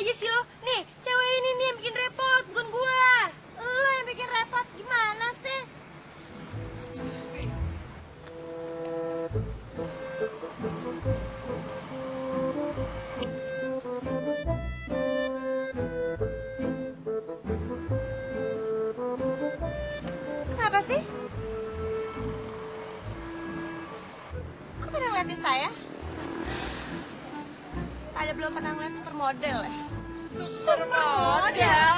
aja sih lo. Nih, cewek ini nih yang bikin repot, bukan gua. Lo yang bikin repot, gimana sih? Kenapa sih? Kok pada ngeliatin saya? Ada belum pernah ngeliat supermodel ya? Supermodel?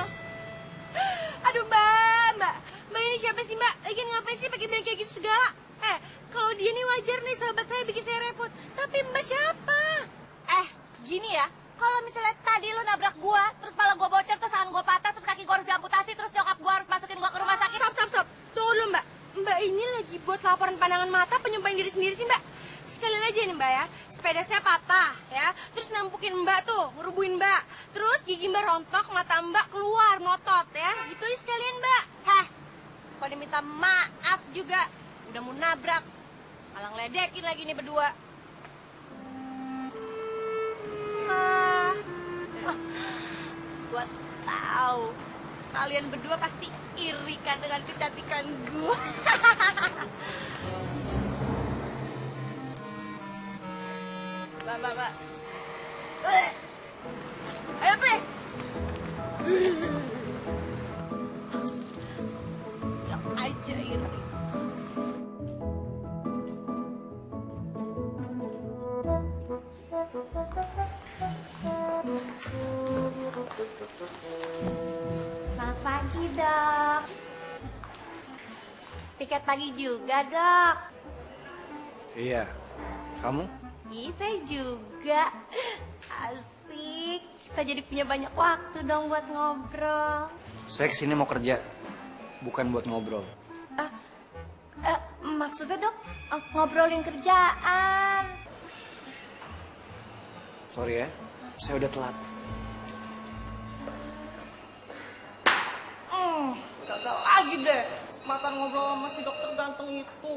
Aduh mbak ini siapa sih mbak? Lagian ngapain sih pakai bilang kayak gitu segala? Kalau dia nih wajar nih sahabat saya bikin saya repot. Tapi mbak siapa? Gini ya, kalau misalnya tadi lo nabrak gua, terus pala gua bocor, terus tangan gua patah, terus kaki gua harus diamputasi, terus nyokap gua harus masukin gua ke rumah sakit. Stop. Tunggu dulu mbak. Mbak ini lagi buat laporan pandangan mata penyumpahin diri sendiri sih mbak. Sekalian aja nih mbak ya, sepeda saya patah ya, terus nampukin mbak tuh, ngerubuin mbak. Terus gigi mbak rontok, mata mbak keluar, melotot ya, gitu ya sekalian mbak. Kalau diminta maaf juga, udah mau nabrak, malah ngeledekin lagi nih berdua. Gua tahu, kalian berdua pasti iri kan dengan kecantikan gua. Mbak. Ayo, Pe. Gak aja iri. Selamat pagi, Dok. Piket pagi juga, Dok. Iya. Kamu? Saya juga. Asik. Kita jadi punya banyak waktu dong buat ngobrol. Saya kesini mau kerja, bukan buat ngobrol. Maksudnya dok, ngobrolin kerjaan. Sorry ya, saya udah telat. Gagal lagi deh. Kesempatan ngobrol sama si dokter ganteng itu.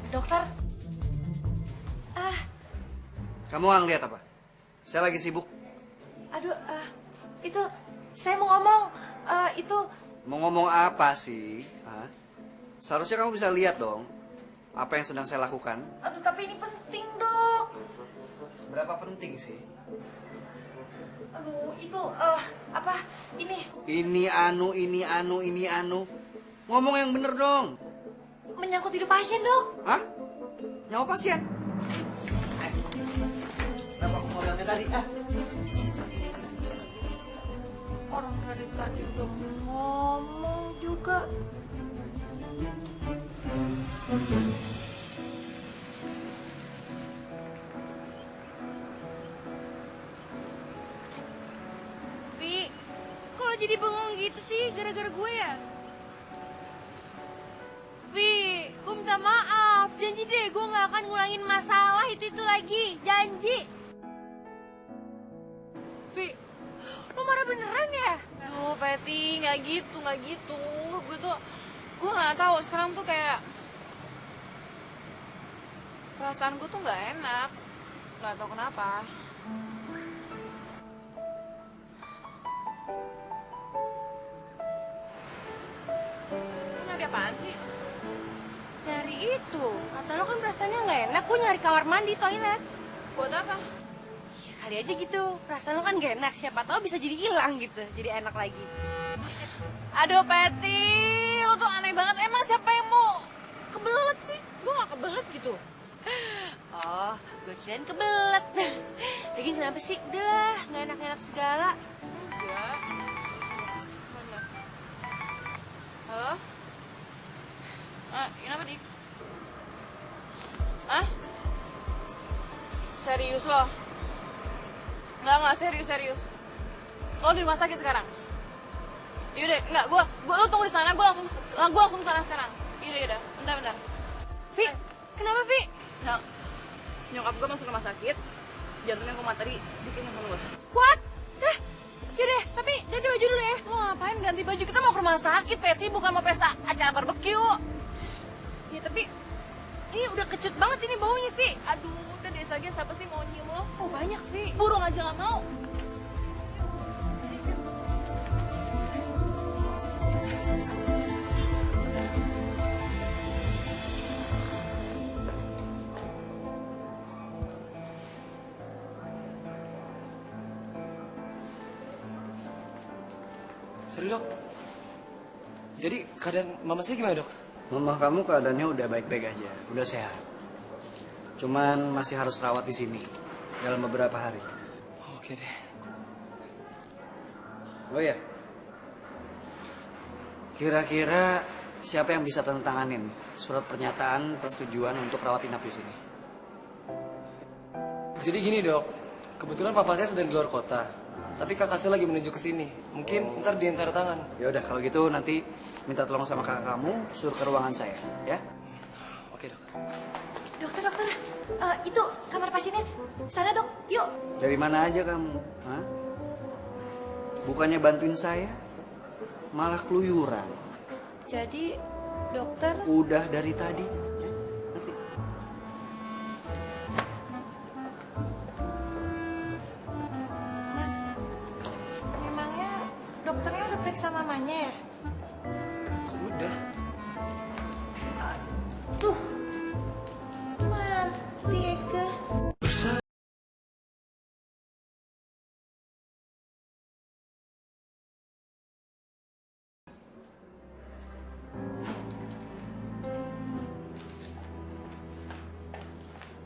Dokter. Kamu nggak ngeliat apa? Saya lagi sibuk. Aduh, itu saya mau ngomong, itu. Mau ngomong apa sih? Seharusnya kamu bisa lihat dong apa yang sedang saya lakukan. Aduh, tapi ini penting, Dok. Seberapa penting sih? Aduh, itu, ini. Ini anu. Ngomong yang bener dong. Menyangkut hidup pasien, Dok. Hah? Nyawa pasien? Kenapa aku ngomongnya tadi? Orang dari tadi udah ngomong juga. Vi, kalau jadi bengong gitu sih gara-gara gue ya? Vi, gue minta maaf. Janji deh gue gak akan ngulangin masalah itu lagi. Janji. Vi, lo marah beneran ya? Aduh, Peti, nggak gitu. Gue nggak tahu. Sekarang tuh kayak perasaan gue tuh nggak enak. Nggak tahu kenapa. Nyari apaan sih? Nyari itu. Kata lo kan perasaannya nggak enak. Gue nyari kamar mandi, toilet. Buat apa? Ya, kali aja gitu. Perasaan lo kan gak enak. Siapa tahu bisa jadi hilang gitu. Jadi enak lagi. Aduh, Peti, lo tuh aneh banget. Emang siapa yang mau kebelet sih? Gue nggak kebelet gitu. Oh, gue kirain kebelet. Lagi kenapa sih? Udah lah, gak enak-enak segala. Enggak. Mana? Halo? Kenapa, Dik? Serius lo? Enggak, serius. Lo di rumah sakit sekarang? Yaudah, enggak, lo tunggu di sana, gue langsung sana sekarang. Yaudah, bentar. Vi, kenapa Vi? Nyokap gue masuk rumah sakit, jantungnya koma tadi, bikin sama gue. What? Yaudah, tapi ganti baju dulu ya. Lo ngapain ganti baju? Kita mau ke rumah sakit, Peti, bukan mau pesta acara barbeque. Ya tapi ini udah kecut banget ini baunya, Vi. Aduh, udah deh, lagian siapa sih mau nyium lo? Oh banyak, Vi. Burung aja gak mau. Sorry dok. Jadi keadaan mama saya gimana dok? Mama kamu keadaannya udah baik-baik aja, udah sehat. Cuman masih harus rawat di sini dalam beberapa hari. Oke deh. Oh ya, kira-kira siapa yang bisa tanda tanganin surat pernyataan persetujuan untuk rawat inap di sini? Jadi gini dok, kebetulan papa saya sedang di luar kota. Tapi kakak saya lagi menuju ke sini. Mungkin ntar dia ntar tangan. Ya udah, kalau gitu nanti minta tolong sama kakak kamu, suruh ke ruangan saya, ya. Oke dok. Dokter, itu kamar pasiennya. Sana dok, yuk. Dari mana aja kamu? Hah? Bukannya bantuin saya, malah keluyuran. Jadi dokter, Udah dari tadi. Ya, nanti. Mas, memangnya dokternya udah periksa mamanya ya? Udah. Duh, man, Diego.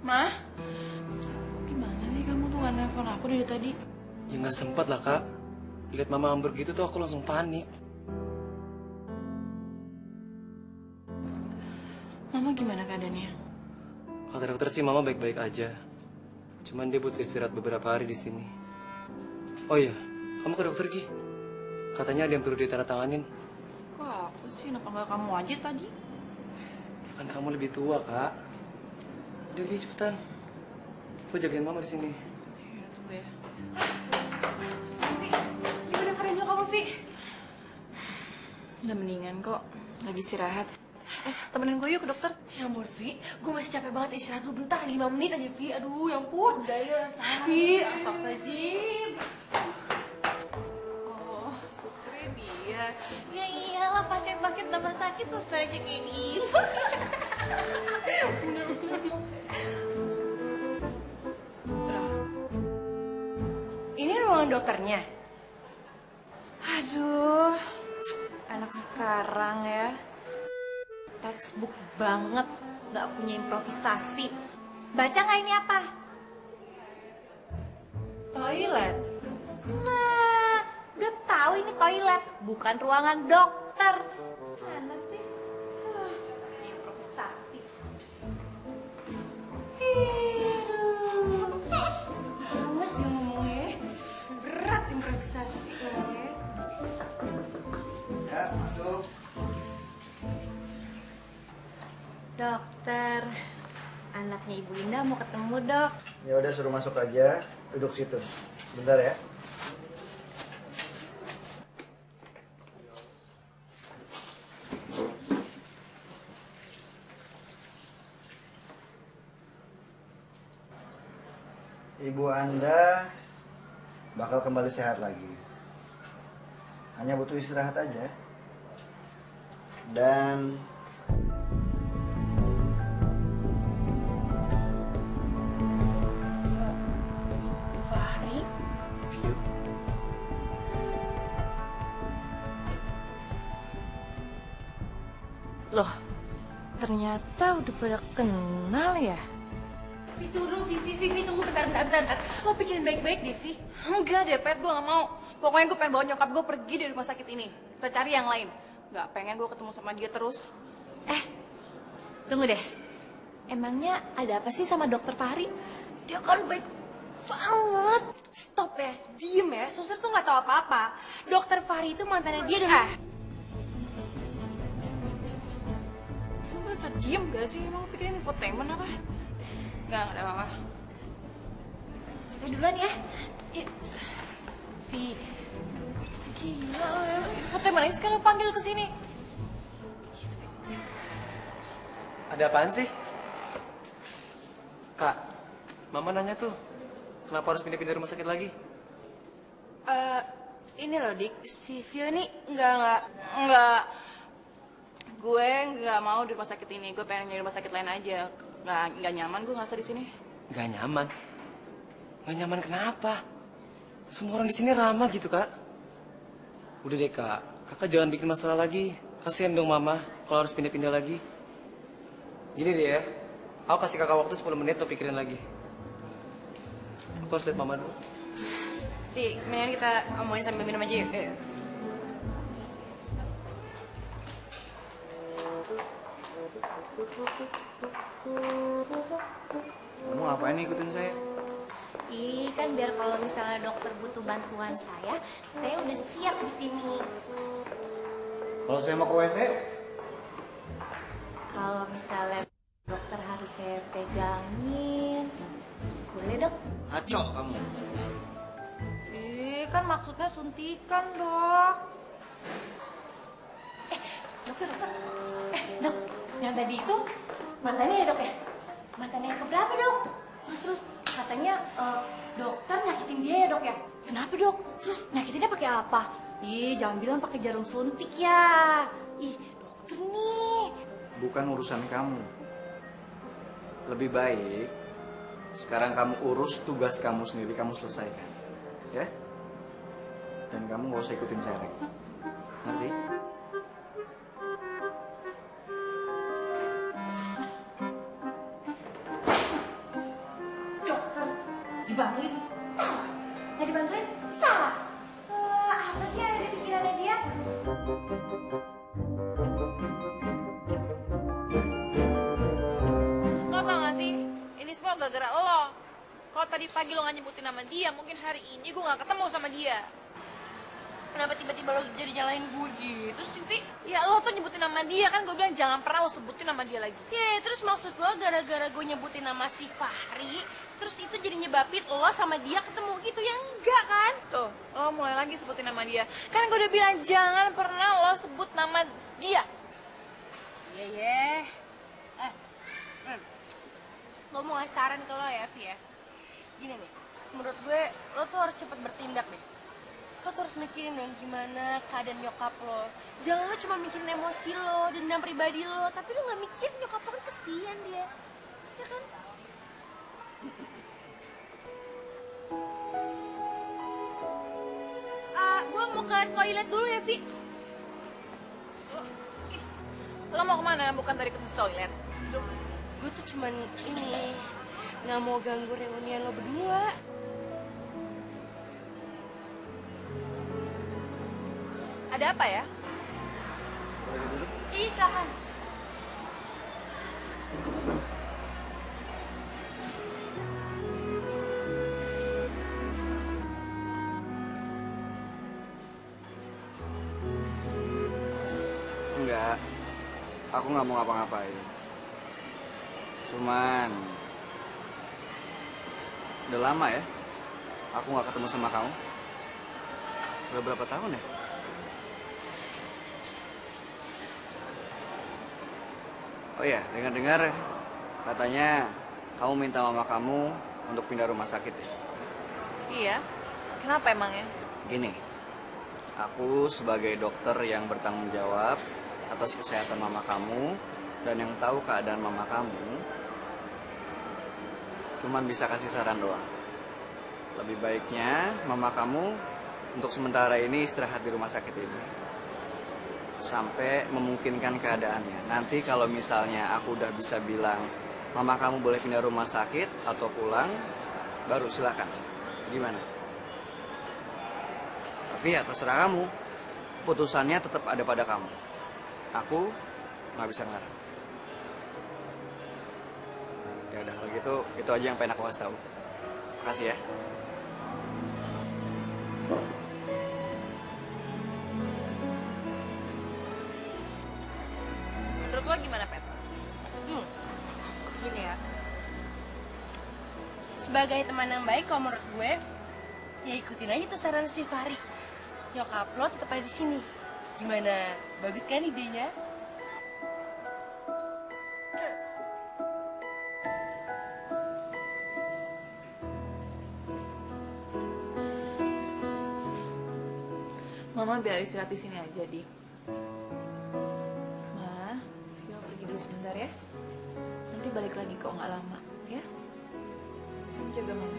Ma, gimana sih kamu tuh gak nelfon aku dari tadi? Ya nggak sempat lah kak. Lihat mama amber gitu tuh aku langsung panik. Mama gimana keadaannya? Kata dokter sih mama baik-baik aja. Cuman dia butuh istirahat beberapa hari di sini. Oh iya, kamu ke dokter Gi. Katanya ada yang perlu ditandatanganin. Kok aku sih, kenapa gak kamu aja tadi? Ya kan kamu lebih tua kak. Udah Gi cepetan. Aku jagain mama di sini. Ya, tunggu ya. Gimana keadaan kamu, Vi? Udah mendingan kok, lagi istirahat. Temenin gue yuk ke dokter. Ya ampun, Vi. Gue masih capek banget istirahat lu bentar, 5 menit aja, Vi. Aduh, ya ampun. Udah ya, Vi, astagfirullahaladzim. Oh, susternya dia. Ya iyalah, pasien-pasien tambah sakit, susternya kayak gitu. Loh, ini ruangan dokternya? Aduh, anak sekarang ya. Textbook banget, gak punya improvisasi. Baca gak ini apa? Toilet. Nah, udah tahu ini toilet, bukan ruangan dokter. Mana sih? Improvisasi. Aduh. Banget ya ngomongnya. Berat improvisasi ngomongnya. Ya, masuk. Dokter, anaknya Ibu Indah mau ketemu, Dok. Ya udah, suruh masuk aja. Duduk situ. Bentar ya. Ibu Anda bakal kembali sehat lagi. Hanya butuh istirahat aja. Dan Fahri, view. loh, ternyata udah pada kenal ya? Vi, tunggu, Vi, tunggu bentar. Lo pikirin baik-baik deh, Vi. Enggak deh, Pet, gue gak mau. Pokoknya gue pengen bawa nyokap gue pergi dari rumah sakit ini. Kita cari yang lain. Gak pengen gue ketemu sama dia terus. Tunggu deh. Emangnya ada apa sih sama dokter Fahri? Dia kan baik banget. Stop ya, diem ya. Suster tuh gak tahu apa-apa. Dokter Fahri itu mantannya dia dan... Lu bisa diem gak sih? Emang lu pikirin infotainment apa? Enggak ada apa-apa. Saya duluan ya. Ih, Vi, gila lo ya. Foto mana sih kan lo panggil ke sini? Ada apaan sih? Kak, Mama nanya tuh, kenapa harus pindah-pindah rumah sakit lagi? Ini loh Dik, si Vio ini enggak. Enggak. Gue nggak mau di rumah sakit ini. Gue pengen nyari rumah sakit lain aja. Nggak nyaman gue ngerasa di sini. Gak nyaman? Gak nyaman kenapa? Semua orang di sini ramah gitu, Kak. Udah deh, Kak. Kakak jangan bikin masalah lagi. Kasian dong Mama kalau harus pindah-pindah lagi. Gini deh ya, aku kasih kakak waktu 10 menit untuk pikirin lagi. Aku harus lihat Mama dulu. Dik, mendingan kita omongin sambil minum aja yuk. Kamu ngapain nih ikutin saya? Ih, kan biar kalau misalnya dokter butuh bantuan saya udah siap di sini. Kalau saya mau ke WC, Kalau misalnya dokter harus saya pegangin, boleh dok? ngaco kamu. Ih, kan maksudnya suntikan dok. Dokter. Dok, yang tadi itu mantannya ya dok ya? Mantannya yang keberapa dok? Terus katanya dokter nyakitin dia ya dok ya? Kenapa dok? Terus nyakitinnya pakai apa? Ih, jangan bilang pakai jarum suntik ya. Ih, dokter nih. Bukan urusan kamu. Lebih baik sekarang kamu urus tugas kamu sendiri, kamu selesaikan. Ya? Dan kamu gak usah ikutin saya lagi. Ngerti? Dokter dibantuin salah, nggak dibantuin salah. Apa sih yang ada di pikirannya dia? Lo tau gak sih? Ini semua gara-gara lo. Kalau tadi pagi lo gak nyebutin nama dia, mungkin hari ini gue gak ketemu sama dia. Kenapa tiba-tiba lo jadi nyalain gue gitu sih, Vi? Ya lo tuh nyebutin nama dia kan, gue bilang jangan pernah lo sebutin nama dia lagi. Ya, terus maksud lo gara-gara gue nyebutin nama si Fahri, terus itu jadi nyebabin lo sama dia ketemu gitu? Ya enggak kan? Tuh, lo mulai lagi sebutin nama dia. Kan gue udah bilang jangan pernah lo sebut nama dia. Iya. Gue mau ngasih saran ke lo ya, Vi ya. Gini nih, menurut gue lo tuh harus cepet bertindak deh. Lo tuh harus mikirin dong gimana keadaan nyokap lo. Jangan lo cuma mikirin emosi lo, dendam pribadi lo, tapi lo gak mikirin nyokap lo, kan kesian dia. Ya kan? Gue mau ke toilet dulu ya, Vi. Lo mau kemana? Bukan tadi ke toilet. Gue tuh cuman ini, gak mau ganggu reunian lo berdua. Ada apa ya? Ih, silakan. Enggak, aku nggak mau ngapa-ngapain. Cuman udah lama ya, aku nggak ketemu sama kamu. Udah berapa tahun ya? Oh iya, dengar-dengar katanya kamu minta mama kamu untuk pindah rumah sakit ya? Iya. Kenapa emangnya? Gini, aku sebagai dokter yang bertanggung jawab atas kesehatan mama kamu dan yang tahu keadaan mama kamu, cuman bisa kasih saran doang. Lebih baiknya mama kamu untuk sementara ini istirahat di rumah sakit ini sampai memungkinkan keadaannya. Nanti kalau misalnya aku udah bisa bilang mama kamu boleh pindah rumah sakit atau pulang, baru silakan. Gimana? Tapi ya terserah kamu. Keputusannya tetap ada pada kamu. Aku nggak bisa ngarang. Ya udah kalau gitu, itu aja yang pengen aku kasih tahu. Makasih ya. Menurut lo gimana, Pet? Gini ya. sebagai teman yang baik, kalau menurut gue, ya ikutin aja tuh saran si Fahri. Nyokap lo tetap ada di sini. Gimana? Bagus kan idenya? Mama biar istirahat di sini aja, Dik. Ma, Vio pergi dulu sebentar ya. Nanti balik lagi kok nggak lama, ya. Kamu jaga Mama.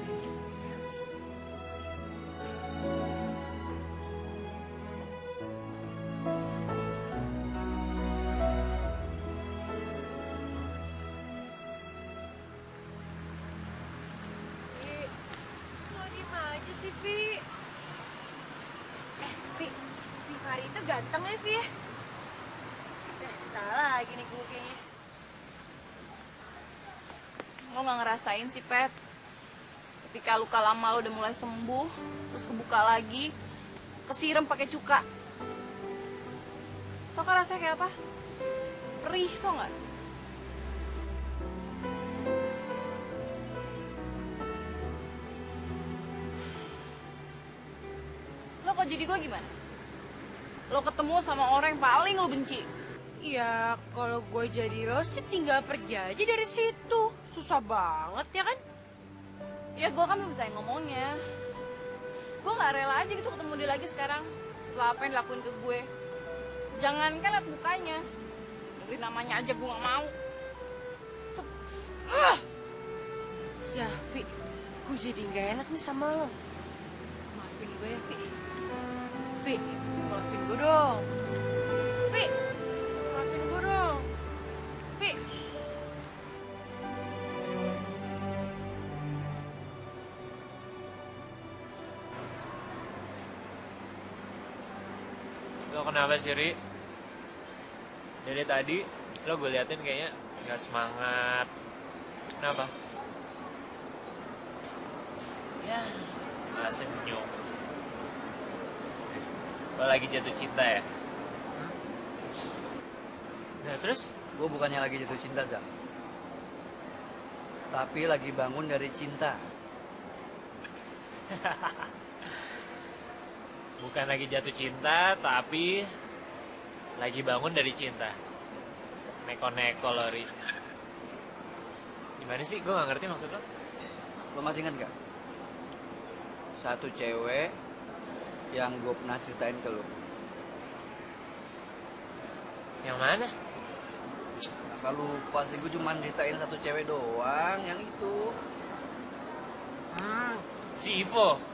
Lo diem aja sih, Vi. Vi, si Fahri itu ganteng ya, Vi ya? Salah lagi nih gue kayaknya. Lo nggak ngerasain sih, Pet? Ketika luka lama lo udah mulai sembuh, terus kebuka lagi, kesiram pakai cuka. Tau kan rasanya kayak apa? Perih, tau nggak? Lo kok jadi gue gimana? Lo ketemu sama orang yang paling lo benci. Ya, kalau gue jadi lo sih tinggal pergi aja dari situ. Susah banget ya kan? Ya gue kan belum bisa ngomongnya. Gue gak rela aja gitu ketemu dia lagi sekarang. Setelah apa yang dilakuin ke gue. Jangankan liat mukanya, dengerin namanya aja gue gak mau. Ya, Vi, gue jadi gak enak nih sama lo. Maafin gue ya, Vi. Vi, maafin gue dong. Vi, maafin gue dong. Vi. Lo kenapa sih, Ri? Dari tadi, lo gue liatin kayaknya gak semangat. Kenapa? Ya, malah senyum. Lo lagi jatuh cinta ya? Nah, terus? Gue bukannya lagi jatuh cinta, Zal. Tapi lagi bangun dari cinta. Bukan lagi jatuh cinta, tapi lagi bangun dari cinta. Neko-neko lo, Ri. Gimana sih? Gue gak ngerti maksud lo. Lo masih ingat gak? Satu cewek yang gue pernah ceritain ke lo. Yang mana? Masa lupa sih, gue cuma ceritain satu cewek doang, yang itu. Si Ivo.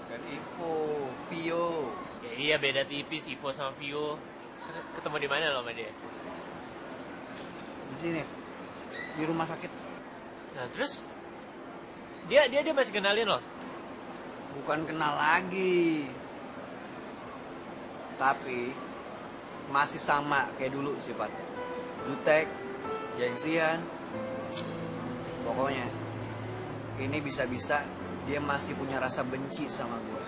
Kan Ivo, Vio. Ya iya, beda tipis Ivo sama Vio. Ketemu di mana lo sama dia? Di sini, di rumah sakit. Nah, terus? Dia masih kenalin lo? Bukan kenal lagi. Tapi masih sama kayak dulu sifatnya. Jutek, gengsian. Pokoknya ini bisa-bisa dia masih punya rasa benci sama gue.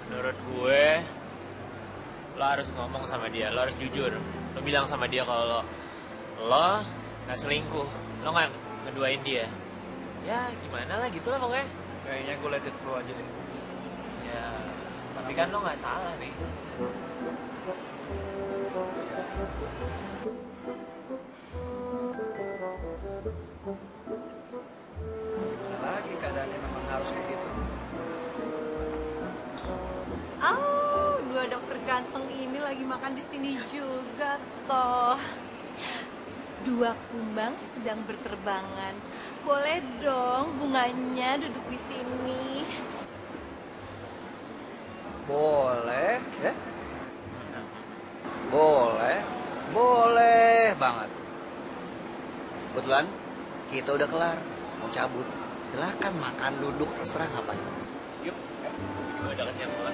Menurut gue, lo harus ngomong sama dia, lo harus jujur. Lo bilang sama dia kalau lo gak selingkuh, lo gak ngeduain dia. Ya gimana lah gitu lah pokoknya. Kayaknya gue let it flow aja deh. Ya, tapi kan lo gak salah nih. Gimana lagi keadaannya, memang harus begitu. Oh, dua dokter ganteng ini lagi makan di sini juga toh. Dua kumbang sedang berterbangan. Boleh dong bunganya duduk di sini. Boleh, ya? Boleh, boleh banget. Kebetulan kita udah kelar, mau cabut. Silahkan makan, duduk, terserah ngapain. Yuk, gue udah kenyang banget.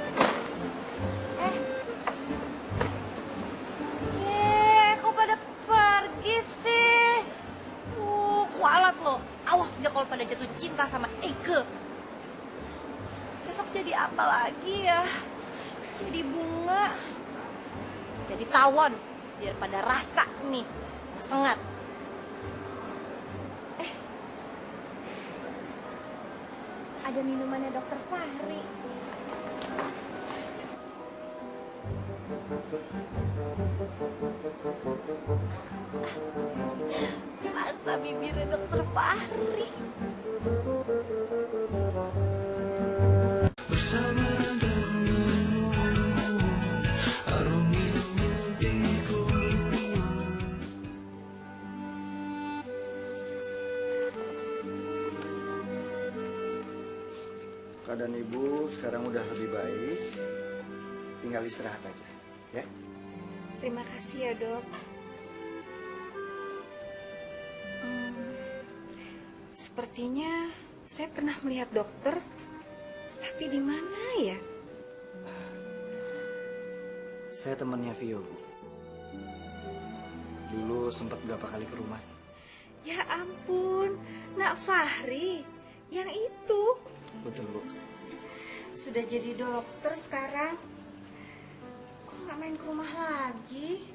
Kok pada pergi sih? Kualat lo. Awas aja kalau pada jatuh cinta sama Eke. Besok jadi apa lagi ya? Jadi bunga. Jadi tawon. Biar pada rasa nih. Sengat. ada minumannya Dokter Fahri. Rasa bibirnya Dokter Fahri. Keadaan ibu sekarang udah lebih baik. Tinggal istirahat aja, ya. Terima kasih ya, Dok. Sepertinya saya pernah melihat dokter, tapi di mana ya? Saya temannya Vio, Bu. Dulu sempat berapa kali ke rumah. Ya ampun, Nak Fahri, yang itu. Betul, Bu. Sudah jadi dokter sekarang. Kok nggak main ke rumah lagi?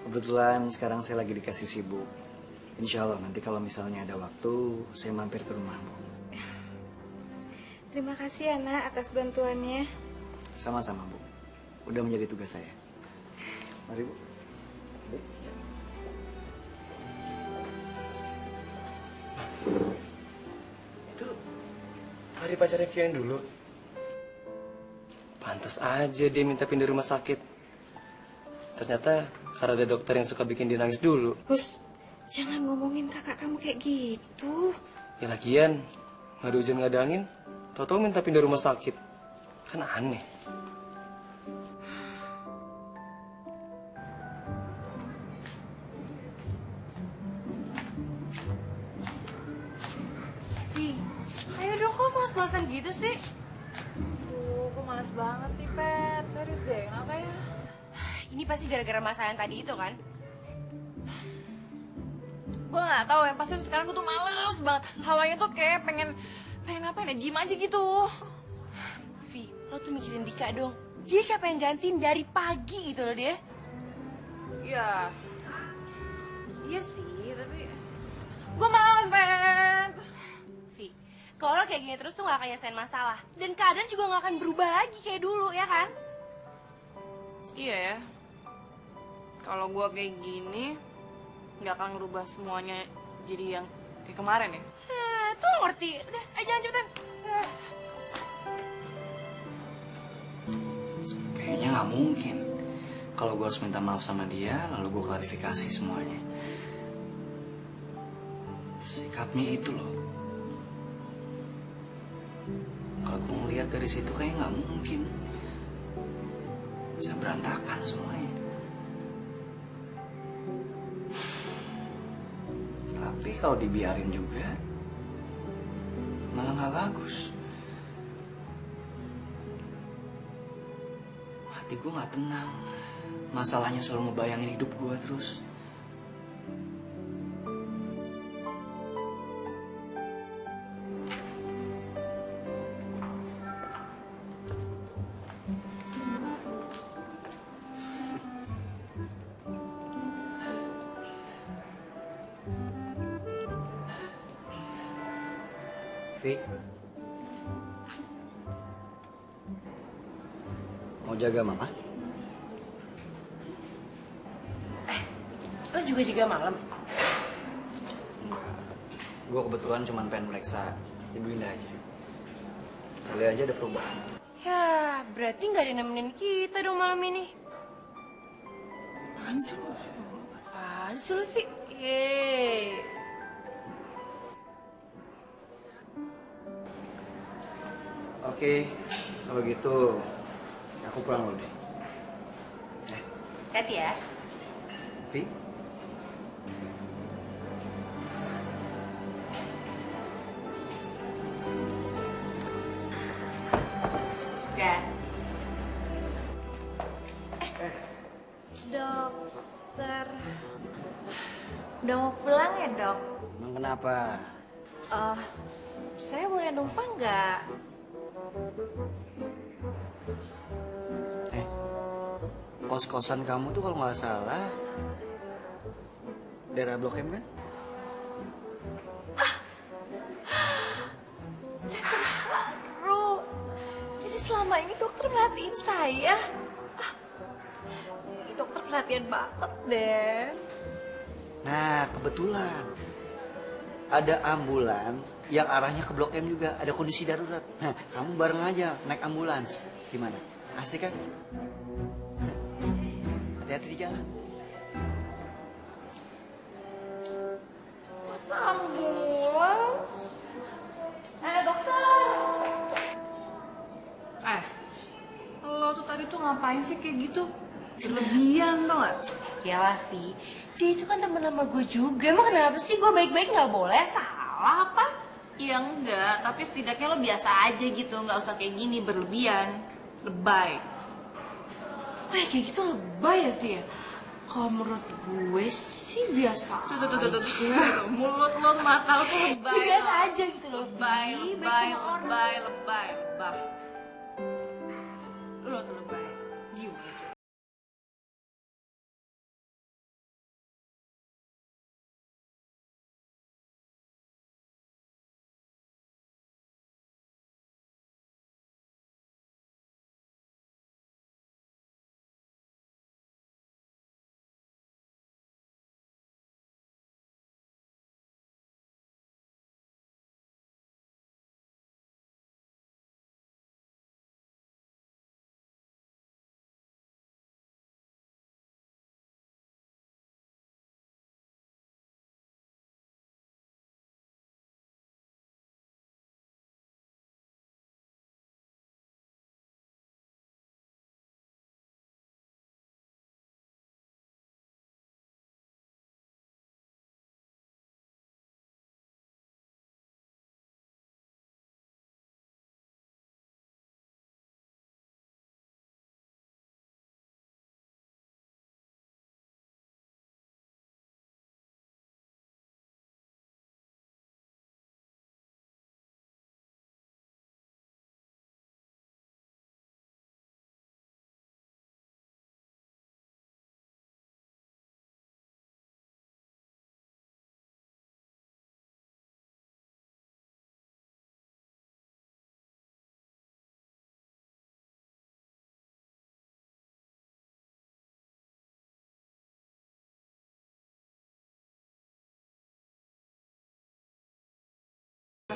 Kebetulan sekarang saya lagi dikasih sibuk. Insya Allah nanti kalau misalnya ada waktu, saya mampir ke rumah, Bu. Terima kasih ya, Nak, atas bantuannya. Sama-sama, Bu. Udah menjadi tugas saya. Mari, Bu. Itu Fahri pacarnya Vio yang dulu. Pantas aja dia minta pindah rumah sakit. Ternyata karena ada dokter yang suka bikin dia nangis dulu. Gus, jangan ngomongin kakak kamu kayak gitu. Ya lagian, nggak ada hujan nggak ada angin, tau-tau minta pindah rumah sakit. Kan aneh. Ih, ayo dong, kok malas-malasan gitu sih? Duh, gue males banget nih, Pet. Serius deh, kenapa ya? Ini pasti gara-gara masalah yang tadi itu kan? Gue gak tahu ya, pasti tuh sekarang gue tuh males banget. Hawanya tuh kayak pengen apa ya, gym aja gitu. Vi, lo tuh mikirin Dika dong. Dia siapa yang gantiin dari pagi gitu loh dia. Ya, iya sih, tapi gue males, Pet. Vi, kalau lo kayak gini terus tuh gak akan nyelesain masalah. Dan keadaan juga gak akan berubah lagi kayak dulu, ya kan? Iya ya. Kalau gue kayak gini, nggak akan ngerubah semuanya jadi yang kayak kemarin ya. Tuh lo ngerti. Udah, ayo jangan cepetan. Kayaknya nggak mungkin. Kalau gue harus minta maaf sama dia, lalu gue klarifikasi semuanya. Sikapnya itu loh. Kalau gue ngeliat dari situ kayaknya nggak mungkin. Bisa berantakan semuanya. Tapi kalau dibiarin juga, malah nggak bagus. Hati gue nggak tenang. Masalahnya selalu ngebayangin hidup gue terus. Vi, mau jaga mama? Lo juga jaga malam. Gue kebetulan cuma pengen meriksa Ibu Indah aja. Kali aja ada perubahan. Ya, berarti nggak ada yang nemenin kita dong malam ini. Apaan sih lo? Apaan sih lo, Vi? Yeay. Oke, kalau gitu aku pulang dulu deh. Hati ya. Vi? Udah. Dokter. Udah mau pulang ya, Dok? Emang kenapa? Saya boleh numpang nggak? Kos-kosan kamu tuh kalau nggak salah daerah Blok M kan? Saya terharu. Jadi selama ini dokter merhatiin saya. Ah, ini dokter perhatian banget deh. Nah, kebetulan ada ambulans yang arahnya ke Blok M juga, ada kondisi darurat. Nah, kamu bareng aja naik ambulans. Gimana? Asik kan? Hati-hati di jalan. Masa ambulans? Dokter. Lo tuh tadi tuh ngapain sih kayak gitu? Berlebihan tau gak? Ya Vi, dia itu kan temen sama gue juga. Emang kenapa sih gue baik-baik gak boleh? Salah apa? Ya enggak, tapi setidaknya lo biasa aja gitu, nggak usah kayak gini berlebihan, lebay. Oh ya kayak gitu lebay ya Vi ya? Kalau menurut gue sih biasa Tuh, mulut lo, mata lo tuh lebay. Ya, biasa aja gitu loh Lebay, Vi. lebay, Baik sama orang. lebay. Lo tuh lebay. Gimana?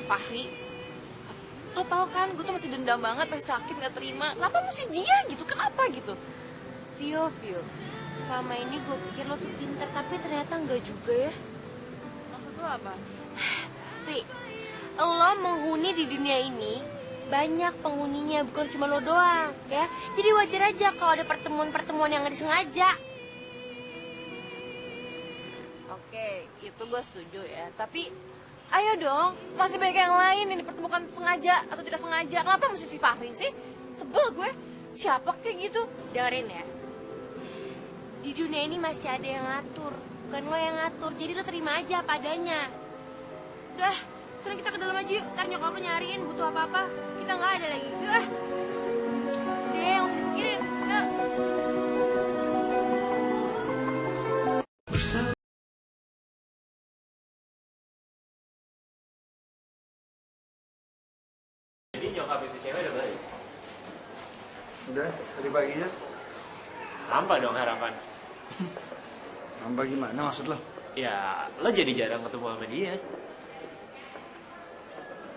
Fahri, lo tau kan gue tuh masih dendam banget, masih sakit gak terima. Kenapa mesti dia gitu? Kenapa gitu? Vio, selama ini gue pikir lo tuh pinter, tapi ternyata enggak juga ya. Maksud lo apa? Vi, lo menghuni di dunia ini, banyak penghuninya, bukan cuma lo doang, ya. Jadi wajar aja kalau ada pertemuan-pertemuan yang nggak disengaja. Oke, itu gue setuju ya. Tapi ayo dong, masih banyak yang lain yang dipertemukan sengaja atau tidak sengaja. Kenapa mesti si Fahri sih? Sebel gue. Siapa kayak gitu? Dengerin ya. Di dunia ini masih ada yang ngatur, bukan lo yang ngatur. Jadi lo terima aja apa adanya. Udah, sekarang kita ke dalam aja yuk. Ntar nyokap lo nyariin butuh apa-apa. Kita nggak ada lagi. Yuk ah. Udah, yang mesti dipikirin. Yuk. Jadi nyokap itu cewek udah balik? Udah, tadi paginya. Nampak dong harapan. Nambah gimana maksud lo? Ya, lo jadi jarang ketemu sama dia.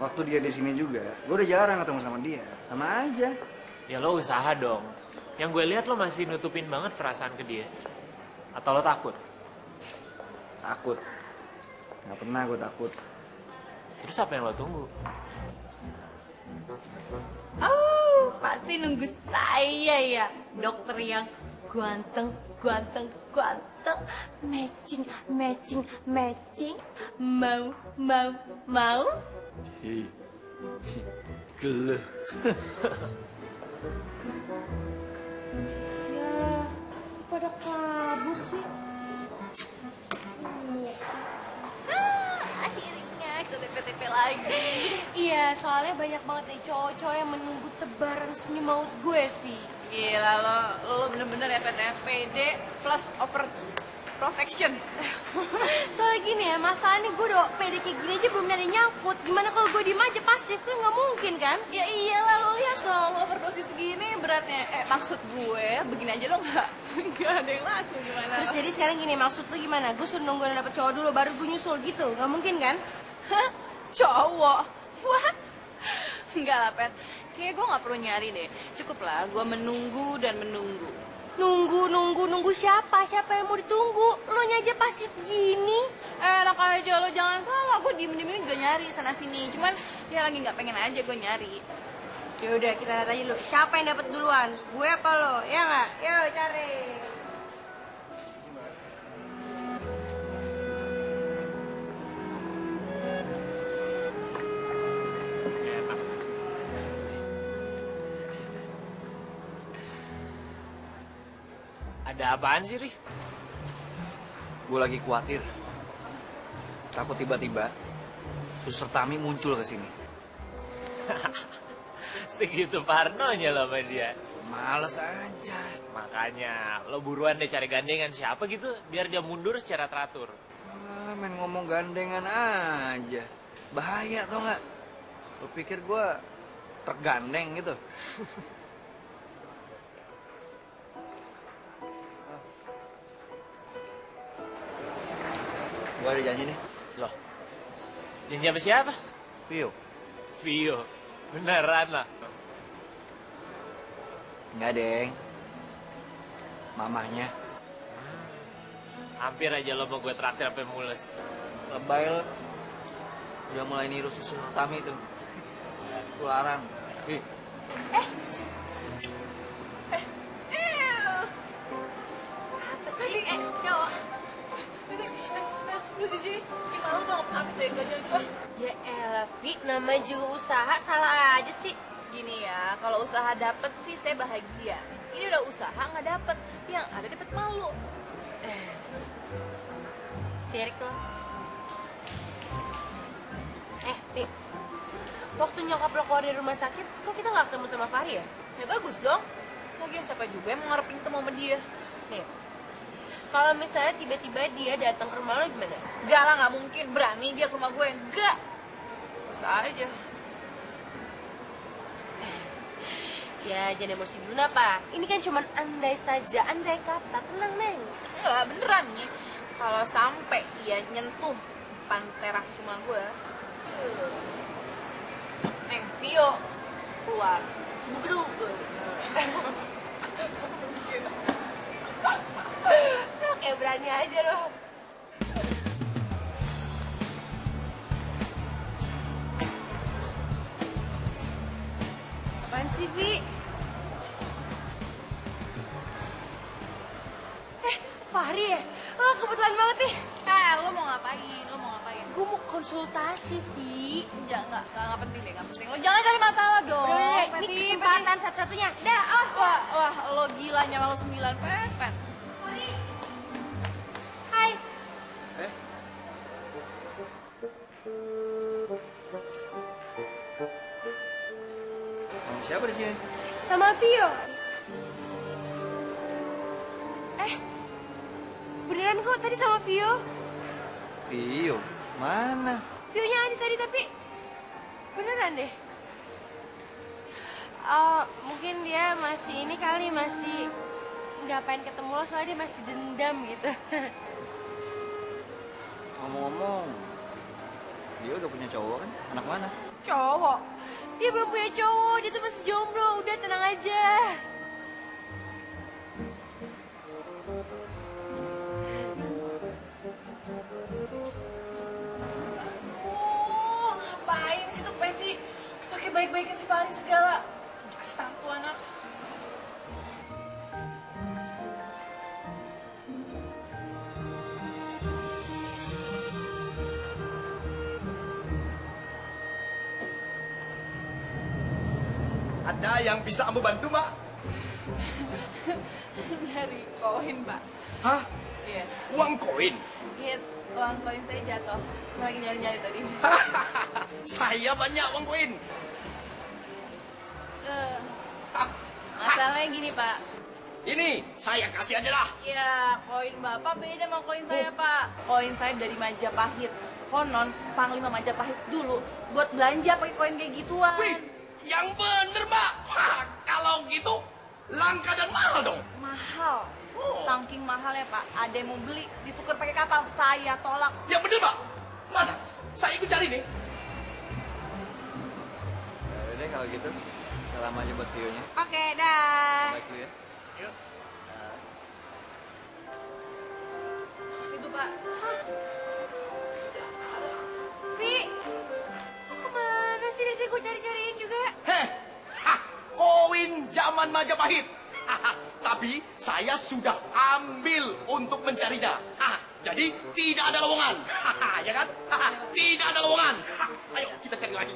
Waktu dia di sini juga, gue udah jarang ketemu sama dia. Sama aja. Ya lo usaha dong. Yang gue lihat lo masih nutupin banget perasaan ke dia. Atau lo takut? Takut. Gak pernah gue takut. Terus apa yang lo tunggu? Oh, pasti nunggu saya ya. Dokter yang ganteng. Matching. Mau. Hei. Gele. Ya, pada kabur sih. Akhirnya kita TP-TP lagi. Iya, soalnya banyak banget nih cowok-cowok yang menunggu tebaran senyum maut gue, Vi. Gila lo bener-bener ya PTPD plus over protection. Soalnya gini ya, deh, masalahnya gue udah pede kayak gini aja belum nyari nyangkut. Gimana kalau gue diem aja pasif, kan nggak mungkin kan? Ya iyalah, lo lihat dong, overdosis segini beratnya. Maksud gue, begini aja lo nggak ada yang laku gimana? Terus jadi sekarang gini, maksud lu gimana? Gue suruh nungguin dapet cowok dulu, baru gue nyusul gitu, nggak mungkin kan? Hah? Cowok? What? Enggak lah, Pet. Kayaknya gue nggak perlu nyari deh. Cukup lah, gue menunggu dan menunggu. Nunggu siapa? Siapa yang mau ditunggu? Lo aja pasif gini. Enak aja, lo jangan salah. Gue diem-diem juga nyari sana-sini. Cuman ya lagi nggak pengen aja gue nyari. Ya udah, kita lihat aja dulu. Siapa yang dapat duluan? Gue apa lo? Ya nggak? Yuk cari. Enak. Ada apaan sih, Ri? Gue lagi khawatir. Takut tiba-tiba Suster Tami muncul ke sini. Segitu parnonya lo sama dia. Males aja. Makanya lo buruan deh cari gandengan siapa gitu biar dia mundur secara teratur. Main ngomong gandengan aja. Bahaya tau nggak? Lo pikir gue tergandeng gitu? Gue ada janji nih. Loh, janji sama siapa? Vio. Vio, beneran lah. Enggak, Deng. Mamahnya. Hampir aja lo mau gue traktir sampai mules. Lebay lo. Udah mulai niru susu Tami tuh. Tularan. Ih. Apa sih? Cowok. Lu di sini gimana lu jangan pamit deh, gak jangan. Ya elah, Vi, namanya juga usaha, salah aja sih. Gini ya, kalau usaha dapet sih saya bahagia. Ini udah usaha nggak dapet, yang ada dapet malu. Sirik lo. Vi, waktu nyokap lo keluar dari rumah sakit, kok kita nggak ketemu sama Fahri ya? Ya bagus dong. Lagian siapa juga yang mau ngarepin ketemu sama dia? Nih, kalau misalnya tiba-tiba dia datang ke rumah lo gimana? Enggak lah, nggak mungkin. Berani dia ke rumah gue, enggak. Bisa aja. Ya, jangan emosi dulu apa. Ini kan cuma andai saja, andai kata. Tenang, Neng. Enggak, beneran nih. Kalau sampai dia nyentuh depan teras rumah gue, Neng, Vio keluar. Bugeduk. Kayak berani aja lo. Apaan sih, Vi? Fahri ya? Oh, kebetulan banget nih. Lo mau ngapain? Lo mau ngapain? Gue mau konsultasi, Vi. Enggak penting deh, nggak penting. Lo jangan cari masalah dong. Udah, ini Peti, kesempatan satu-satunya. Dah, oh. Wah, lo gila nyala lo 9, Pet. Hai. Sama siapa di sini? Sama Vio. Beneran kok tadi sama Vio. Vio. Mana? Vio-nya ada tadi tapi beneran deh. Mungkin dia masih ini kali, masih nggak pengen ketemu lo soalnya dia masih dendam gitu. Ngomong-ngomong, dia udah punya cowok kan? Anak mana? Cowok? Dia belum punya cowok, dia tuh masih jomblo. Udah tenang aja. Ngapain sih tuh Peti? Pakai baik-baikin si Fahri segala. Asal tuh anak. Ada yang bisa kamu bantu, Mbak? Nyari koin, Pak. Hah? Iya. Uang koin? Iya, uang koin saya jatuh. Saya lagi nyari-nyari tadi. Saya banyak uang koin. Masalahnya gini, Pak. Ini, saya kasih aja lah. Ya, koin Bapak beda sama koin saya, Pak. Koin saya dari Majapahit. Konon, Panglima Majapahit dulu buat belanja pakai koin kayak gituan. Wih, yang bener, Mbak. Wah, kalau gitu, langka dan mahal dong. Mahal. Saking mahal ya, Pak. Ada yang mau beli, ditukar pakai kapal. Saya tolak. Yang bener, Mbak. Mana? Saya ikut cari nih. Ya udah deh kalau gitu. Salam aja buat Vio-nya. Oke, dah. Baik dulu ya. Situ, Pak. Vi, kok kemana sih? Dari tadi gue cari-cariin juga. Heh, hah, koin zaman Majapahit. Haha, tapi saya sudah ambil untuk mencarinya. Haha, jadi tidak ada lowongan. Haha, ya kan? Haha, tidak ada lowongan. Haha, ayo kita cari lagi.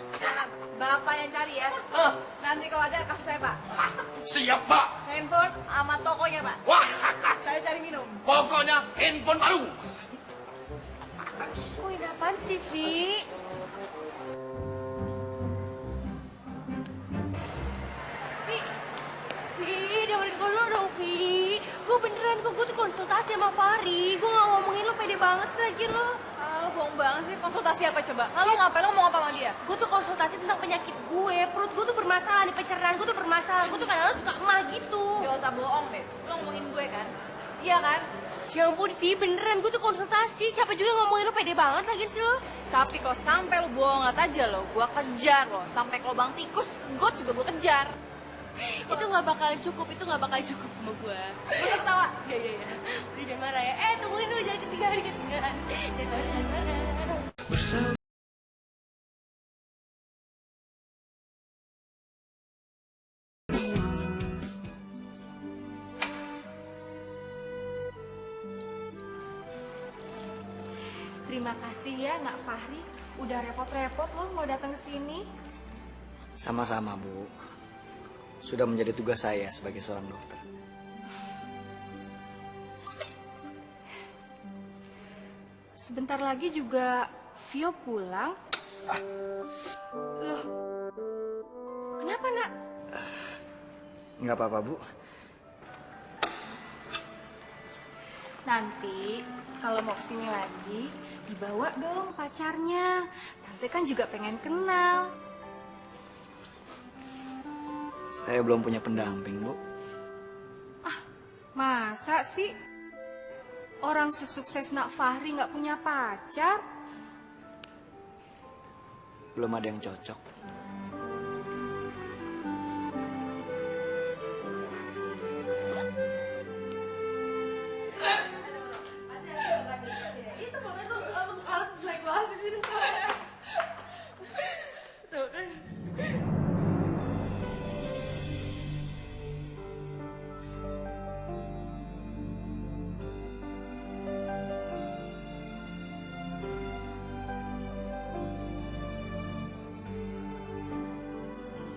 Bapak yang cari ya. Hah, Nanti kalau ada kasih saya, Pak. hah, siap, Pak. Handphone sama tokonya, Pak. Wah, haha, Saya cari minum. pokoknya handphone baru. Koin apaan sih, Vi? Vi, dengerin gue dulu dong, Vi. Gue beneran kok, gue tuh konsultasi sama Fahri. Gue gak ngomongin lo, pede banget sih lagi lo. Ah, bohong banget sih. Konsultasi apa coba? Lalu ngapain lo ngomong apa sama dia? Gue tuh konsultasi tentang penyakit gue. Perut gue tuh bermasalah, nih pencernaan gue tuh bermasalah. Gue tuh kadang-kadang suka emah gitu. Gak usah bohong deh. Lo ngomongin gue kan? Iya kan? Ya ampun, Vi, beneran gue tuh konsultasi. Siapa juga ngomongin lo, pede banget lagi sih lo. Tapi kalau sampai lo bohongan aja lo, gue kejar lo. Sampai ke lubang tikus, ke got juga gue kejar. Itu gak bakalan cukup, itu gak bakalan cukup sama gue. Gue usah ketawa. Iya, iya, iya. Udah jangan marah ya. Tungguin dulu, jangan ketinggalan. Jangan marah, jangan marah. Terima kasih ya, Nak Fahri. Udah repot-repot loh mau datang ke sini. Sama-sama, Bu. Sudah menjadi tugas saya sebagai seorang dokter. Sebentar lagi juga Vio pulang. Loh, kenapa, Nak? Nggak apa-apa, Bu. Nanti kalau mau kesini lagi, dibawa dong pacarnya. Tante kan juga pengen kenal. Saya belum punya pendamping, Bu. Masa sih orang sesukses Nak Fahri nggak punya pacar? Belum ada yang cocok. Itu foto tuh, muka tuh jelek banget di sini soalnya. Tuh kan.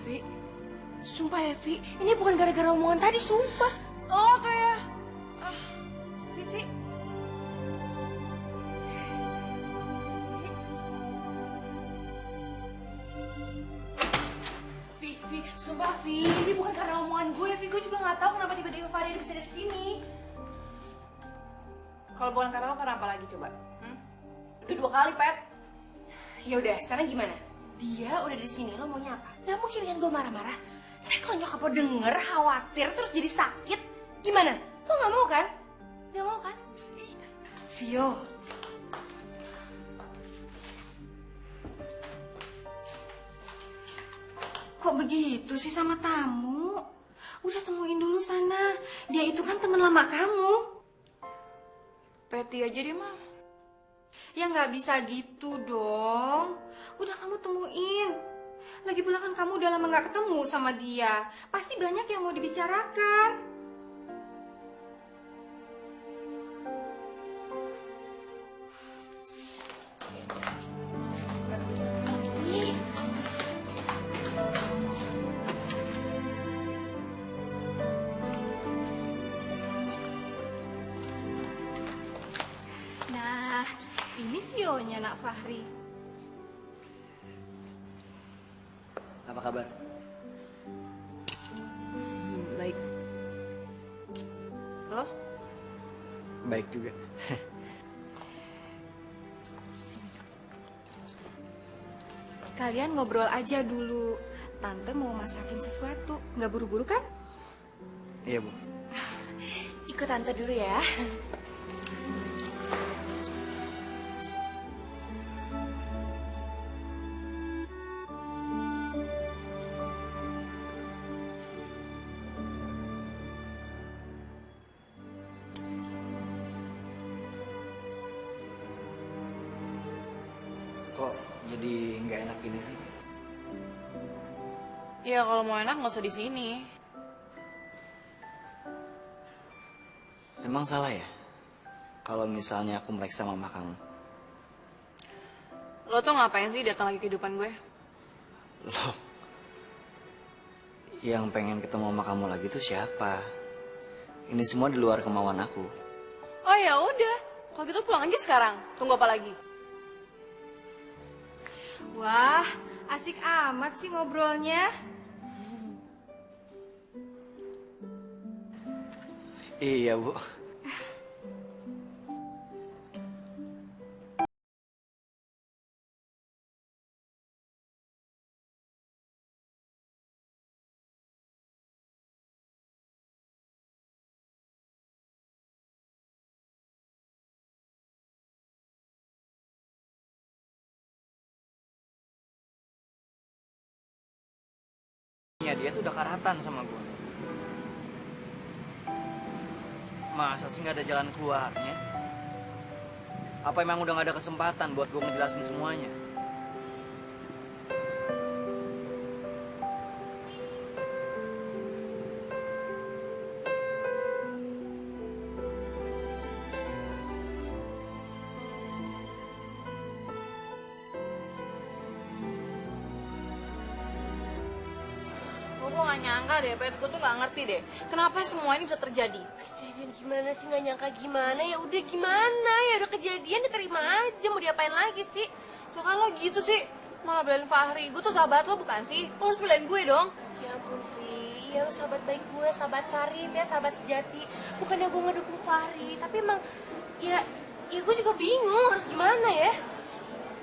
Vi, sumpah ya Vi, ini bukan gara-gara omongan tadi, sumpah. Oh tuh ya. Vi. Vi, sumpah Vi, ini bukan karena omongan gue, Vi. Gue juga nggak tahu kenapa tiba-tiba Fahri bisa dari sini. Kalau bukan karena lo, karena apa lagi coba? Udah 2 kali, Pet. Ya udah, sekarang gimana? Dia udah di sini, lo maunya apa? Gak mungkin kan gue marah-marah. Tapi kalau nyokap lo denger, khawatir, terus jadi sakit, gimana? Lo gak mau kan? Gak mau kan? Vio, kok begitu sih sama tamu? Udah temuin dulu sana. Dia itu kan teman lama kamu. Peti aja deh, mah. Ya nggak bisa gitu dong. Udah kamu temuin. Lagi pula kan kamu udah lama nggak ketemu sama dia. Pasti banyak yang mau dibicarakan. Ih, Nah, ini Vio-nya Nak Fahri. Apa kabar? Baik. baik juga. Kalian ngobrol aja dulu. Tante mau masakin sesuatu. Nggak buru-buru kan? Iya, Bu. Ikut tante dulu ya. Kok jadi nggak enak gini sih? Ya kalau mau enak nggak usah di sini. Emang salah ya? Kalau misalnya aku meriksa mama kamu. Lo tuh ngapain sih datang lagi ke kehidupan gue? Loh, yang pengen ketemu mama kamu lagi tuh siapa? Ini semua di luar kemauan aku. Oh ya udah, kalau gitu pulang aja sekarang. Tunggu apa lagi? Wah, asik amat sih ngobrolnya. Iya, Bu. Dia tuh udah karatan sama gue. Masa sih nggak ada jalan keluarnya? Apa emang udah nggak ada kesempatan buat gue ngejelasin semuanya? Gue gak nyangka deh, Pet. Gue tuh gak ngerti deh. Kenapa semua ini bisa terjadi? Kejadian gimana sih, nggak nyangka gimana? Ya udah gimana, ya udah kejadian diterima aja, mau diapain lagi sih? So kan lo gitu sih, malah belain Fahri. Gue tuh sahabat lo bukan sih? Lo harus belain gue dong. Ya ampun, Vi, ya lu sahabat baik gue, sahabat Karim ya, sahabat sejati. Bukannya gue ngedukung Fahri, tapi emang ya gue juga bingung harus gimana ya.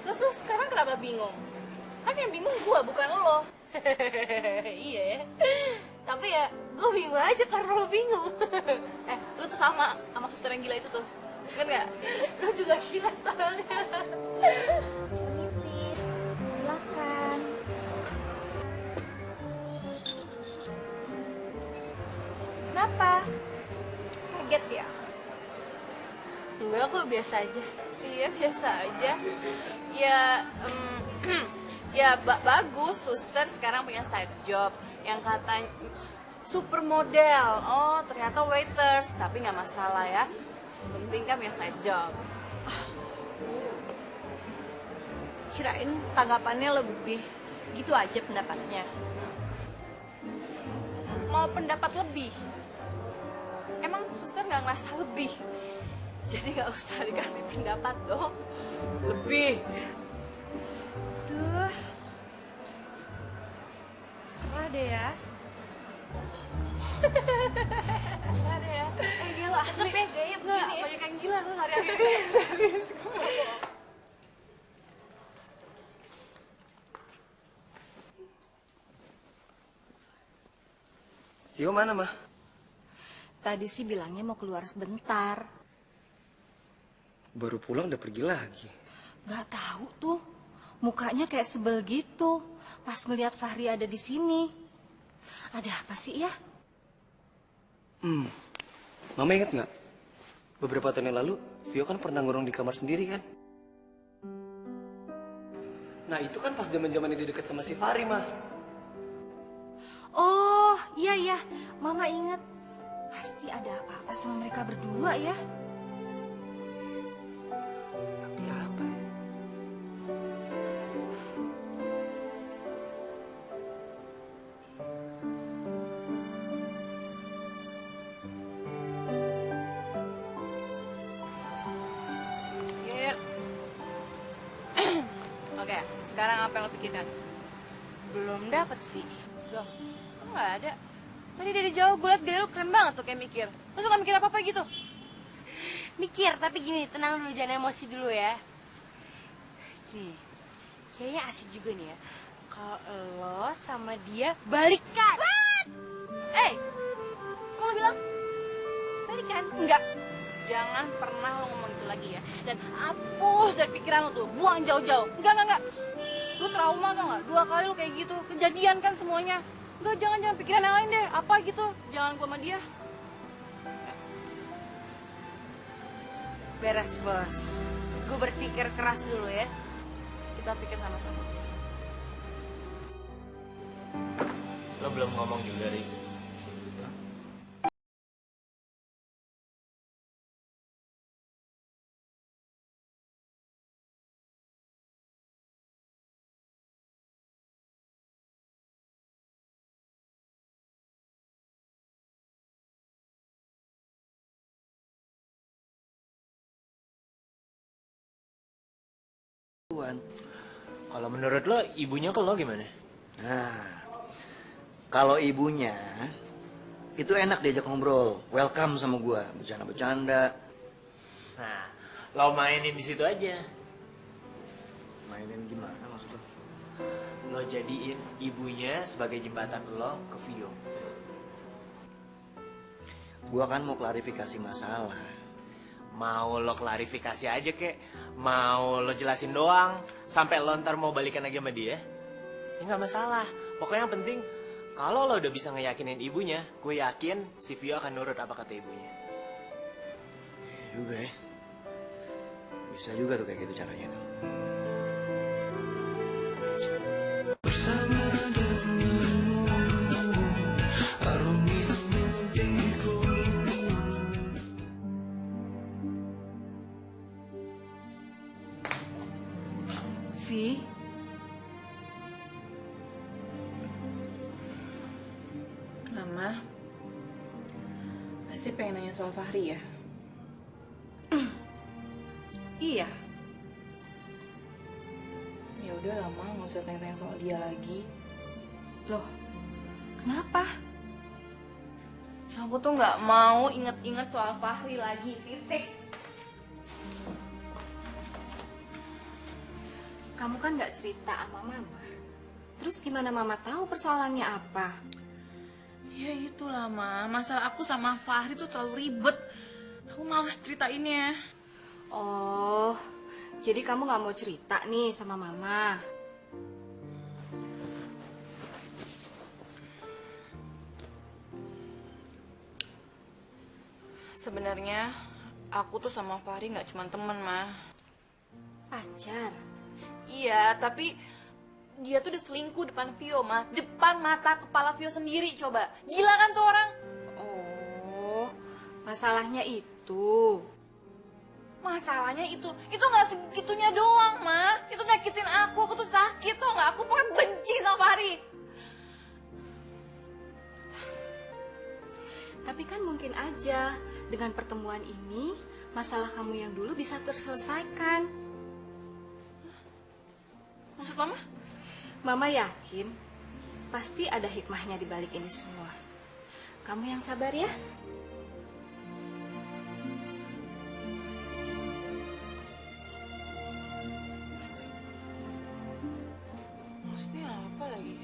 Terus lo sekarang kenapa bingung? Kan yang bingung gue, bukan lo. Iya ya. Tapi ya gue bingung aja karena lo bingung. Lo tuh sama suster yang gila itu tuh. Kan gak? Lo juga gila soalnya. Silakan. Kenapa? Kaget ya? Enggak kok, biasa aja. Iya, biasa aja. Ya, ya bagus, suster sekarang punya side job. Yang katanya supermodel. Oh, ternyata waiters. Tapi nggak masalah ya. Penting kan punya side job. Kirain tanggapannya lebih gitu aja pendapatnya. Mau pendapat lebih? Emang suster nggak ngerasa lebih? Jadi nggak usah dikasih pendapat dong. Lebih. Duh. Serah deh ya. Serah deh ya. Dia lo asli ya gaya Nggak, begini ya. banyak yang gila tuh hari-hari ini. Serius. Vio mana, Mah? Tadi sih bilangnya mau keluar sebentar. Baru pulang udah pergi lagi. Gak tahu tuh, mukanya kayak sebel gitu pas ngelihat Fahri ada di sini. Ada apa sih ya? Mama inget nggak? Beberapa tahun yang lalu, Vio kan pernah ngurung di kamar sendiri kan? Nah itu kan pas zaman-zamannya dia deket sama si Fahri, Mah. Oh, iya, Mama inget. Pasti ada apa-apa sama mereka berdua ya. Tapi apa? Yuk. Oke, sekarang apa yang lo pikirkan? Belum dapat Vi. Loh, kok nggak ada? Tadi dari jauh gue liat gaya lo keren banget tuh kayak mikir. Lo suka mikir apa-apa gitu? Mikir, tapi gini, tenang dulu, jangan emosi dulu ya. Gini, kayaknya asik juga nih ya. Kalau lo sama dia balikan. What? Kok lo bilang? Balikan? Enggak. Jangan pernah lo ngomong itu lagi ya. Dan hapus dari pikiran lo tuh, buang jauh-jauh. Enggak. Lo trauma tau gak? 2 kali lo kayak gitu, kejadian kan semuanya. Enggak, jangan pikiran yang lain deh. Apa gitu, jangan gua sama dia. Beres, bos. Gue berpikir keras dulu ya. Kita pikir sama-sama. Lo belum ngomong juga, Ri. Kalau menurut lo, ibunya ke lo gimana? Nah, kalau ibunya itu enak diajak ngobrol, welcome sama gua, bercanda-bercanda. Nah, lo mainin di situ aja. Mainin gimana maksud lo? Lo jadiin ibunya sebagai jembatan lo ke Vio. Gua kan mau klarifikasi masalah. Mau lo klarifikasi aja kek, mau lo jelasin doang, sampai lo ntar mau balikan lagi sama dia, ya nggak masalah. Pokoknya yang penting, kalau lo udah bisa ngeyakinin ibunya, gue yakin si Vio akan nurut apa kata ibunya. Iya juga ya. Bisa juga tuh kayak gitu caranya tuh. Vi, Mama pasti pengen nanya soal Fahri ya? iya. Ya udah lama, nggak usah tanya-tanya soal dia lagi. Loh, kenapa? Aku tuh nggak mau inget-inget soal Fahri lagi, titik. Kamu kan nggak cerita sama mama. Terus gimana mama tahu persoalannya apa? Ya itulah, Ma. Masalah aku sama Fahri tuh terlalu ribet. Aku males ceritainnya. Oh, jadi kamu nggak mau cerita nih sama mama? Sebenarnya aku tuh sama Fahri nggak cuma teman, Ma. Pacar? Iya, tapi dia tuh udah selingkuh depan Vio, Ma. Depan mata kepala Vio sendiri, coba. Gila kan tuh orang? Oh, masalahnya itu. Masalahnya itu nggak segitunya doang, Ma. Itu nyakitin aku tuh sakit, tau nggak? Aku pokoknya benci sama Fahri. Tapi kan mungkin aja dengan pertemuan ini, masalah kamu yang dulu bisa terselesaikan. Maksud Mama? Mama yakin pasti ada hikmahnya di balik ini semua. Kamu yang sabar ya. Maksudnya apa lagi?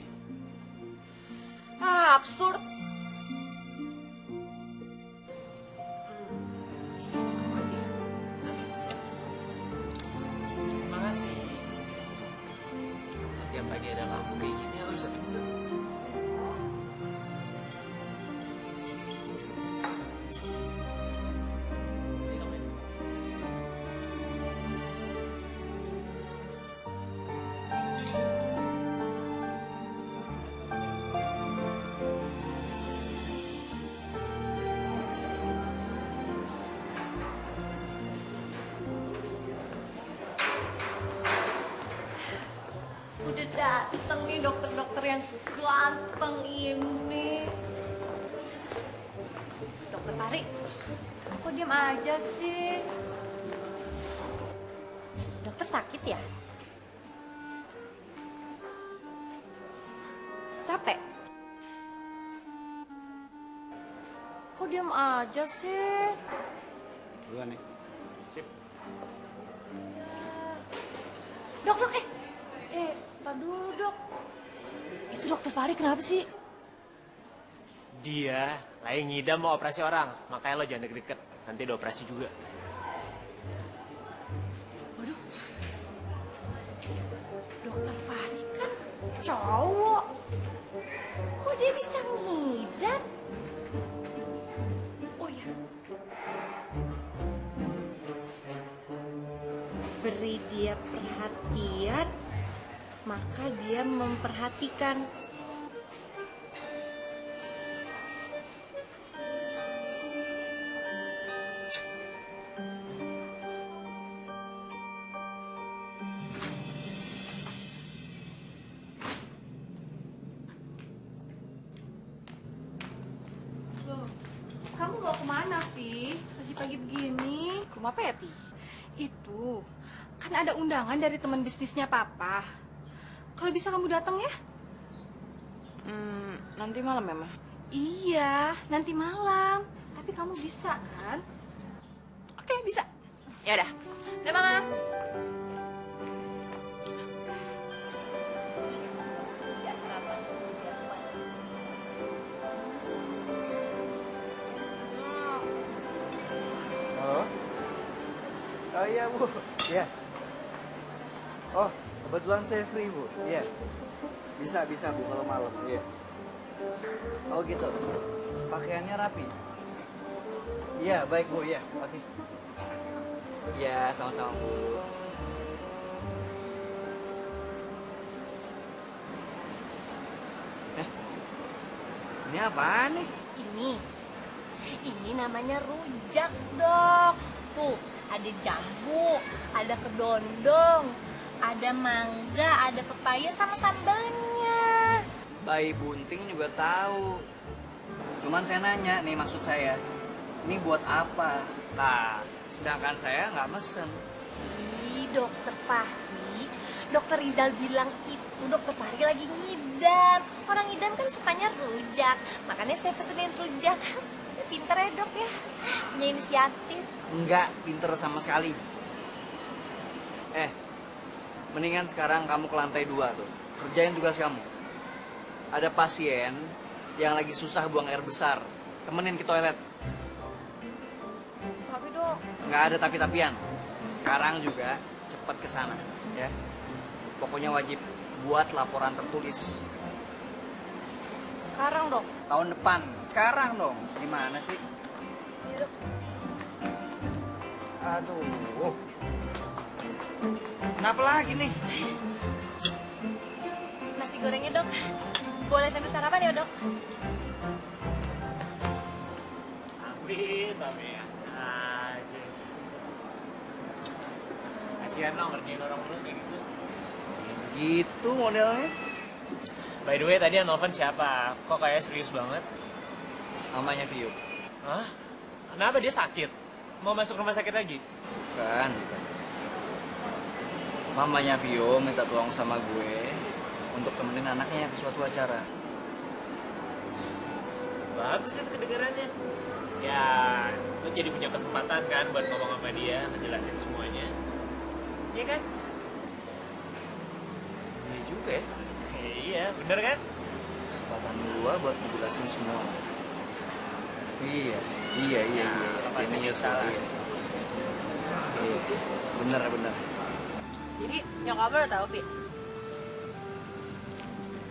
Ah, absurd. Terima kasih. Tiap pagi ada kamu kayak gini, aku bisa tenang. Udah dateng nih dokter-dokter yang ganteng ini. Dokter Fahri, kok diam aja sih? Dokter sakit ya? Capek? Kok diam aja sih? Duluan nih. Dok, ntar dulu dok. Itu dokter Fahri kenapa sih? Dia lagi ngidam mau operasi orang. Makanya lo jangan deket-deket. Nanti ada operasi juga. Waduh, dokter Fahri kan cowok. Kok dia bisa ngidam? Oh ya. Beri dia perhatian, maka dia memperhatikan. Loh, kamu mau kemana, Vi? Pagi-pagi begini. Ke rumah Peti. Itu, kan ada undangan dari teman bisnisnya Papa. Kalau bisa kamu datang ya? Nanti malam ya, Ma? Iya, nanti malam. Tapi kamu bisa kan? Oke, bisa. Ya udah. Udah, Mama. Halo? Oh iya Bu, iya. Oh, kebetulan saya free Bu, iya. Bisa Bu kalau malam, iya. Oh gitu, pakaiannya rapi. Iya, baik Bu, iya, oke. Iya, sama-sama Bu. Ini apaan nih? Ini namanya rujak, Dok. Tuh, ada jambu, ada kedondong, ada mangga, ada pepaya sama sambelnya. Bayi bunting juga tahu. Cuman saya nanya nih, maksud saya, ini buat apa? Nah, sedangkan saya nggak mesen. Ih, Dokter Fahri, Dokter Rizal bilang itu Dokter Fahri lagi ngidam. Orang ngidam kan sukanya rujak, makanya saya pesenin rujak. Saya pinter ya Dok ya, punya inisiatif. Nggak pinter sama sekali. Mendingan sekarang kamu ke lantai 2 tuh. Kerjain tugas kamu. Ada pasien yang lagi susah buang air besar. Temenin ke toilet. Tapi, Dok. Nggak ada tapi-tapian. Sekarang juga cepat ke sana, ya. Pokoknya wajib buat laporan tertulis. Sekarang, Dok. Tahun depan. Sekarang dong. Gimana sih? Iya, Dok. Aduh. Kenapa lagi nih? Nasi gorengnya Dok, boleh sambil sarapan ya Dok? Amin. Aja. Kasihan dong ngerjain orang dulu kayak gitu. Gitu modelnya. By the way, tadi yang nelfon siapa? Kok kayak serius banget? Mamanya Vio. Hah? Kenapa dia sakit? Mau masuk rumah sakit lagi? Bukan. Mamanya Vio minta tolong sama gue untuk temenin anaknya ke suatu acara. Bagus itu kedengarannya. Ya, lu jadi punya kesempatan kan buat ngomong sama dia, ngejelasin semuanya. Iya kan? Iya juga ya. Iya, bener kan? Kesempatan gua buat ngejelasin semua. Iya. Pasti Jenius salah. iya. Iya. Bener. Jadi, nyokap lo udah tahu, Pi?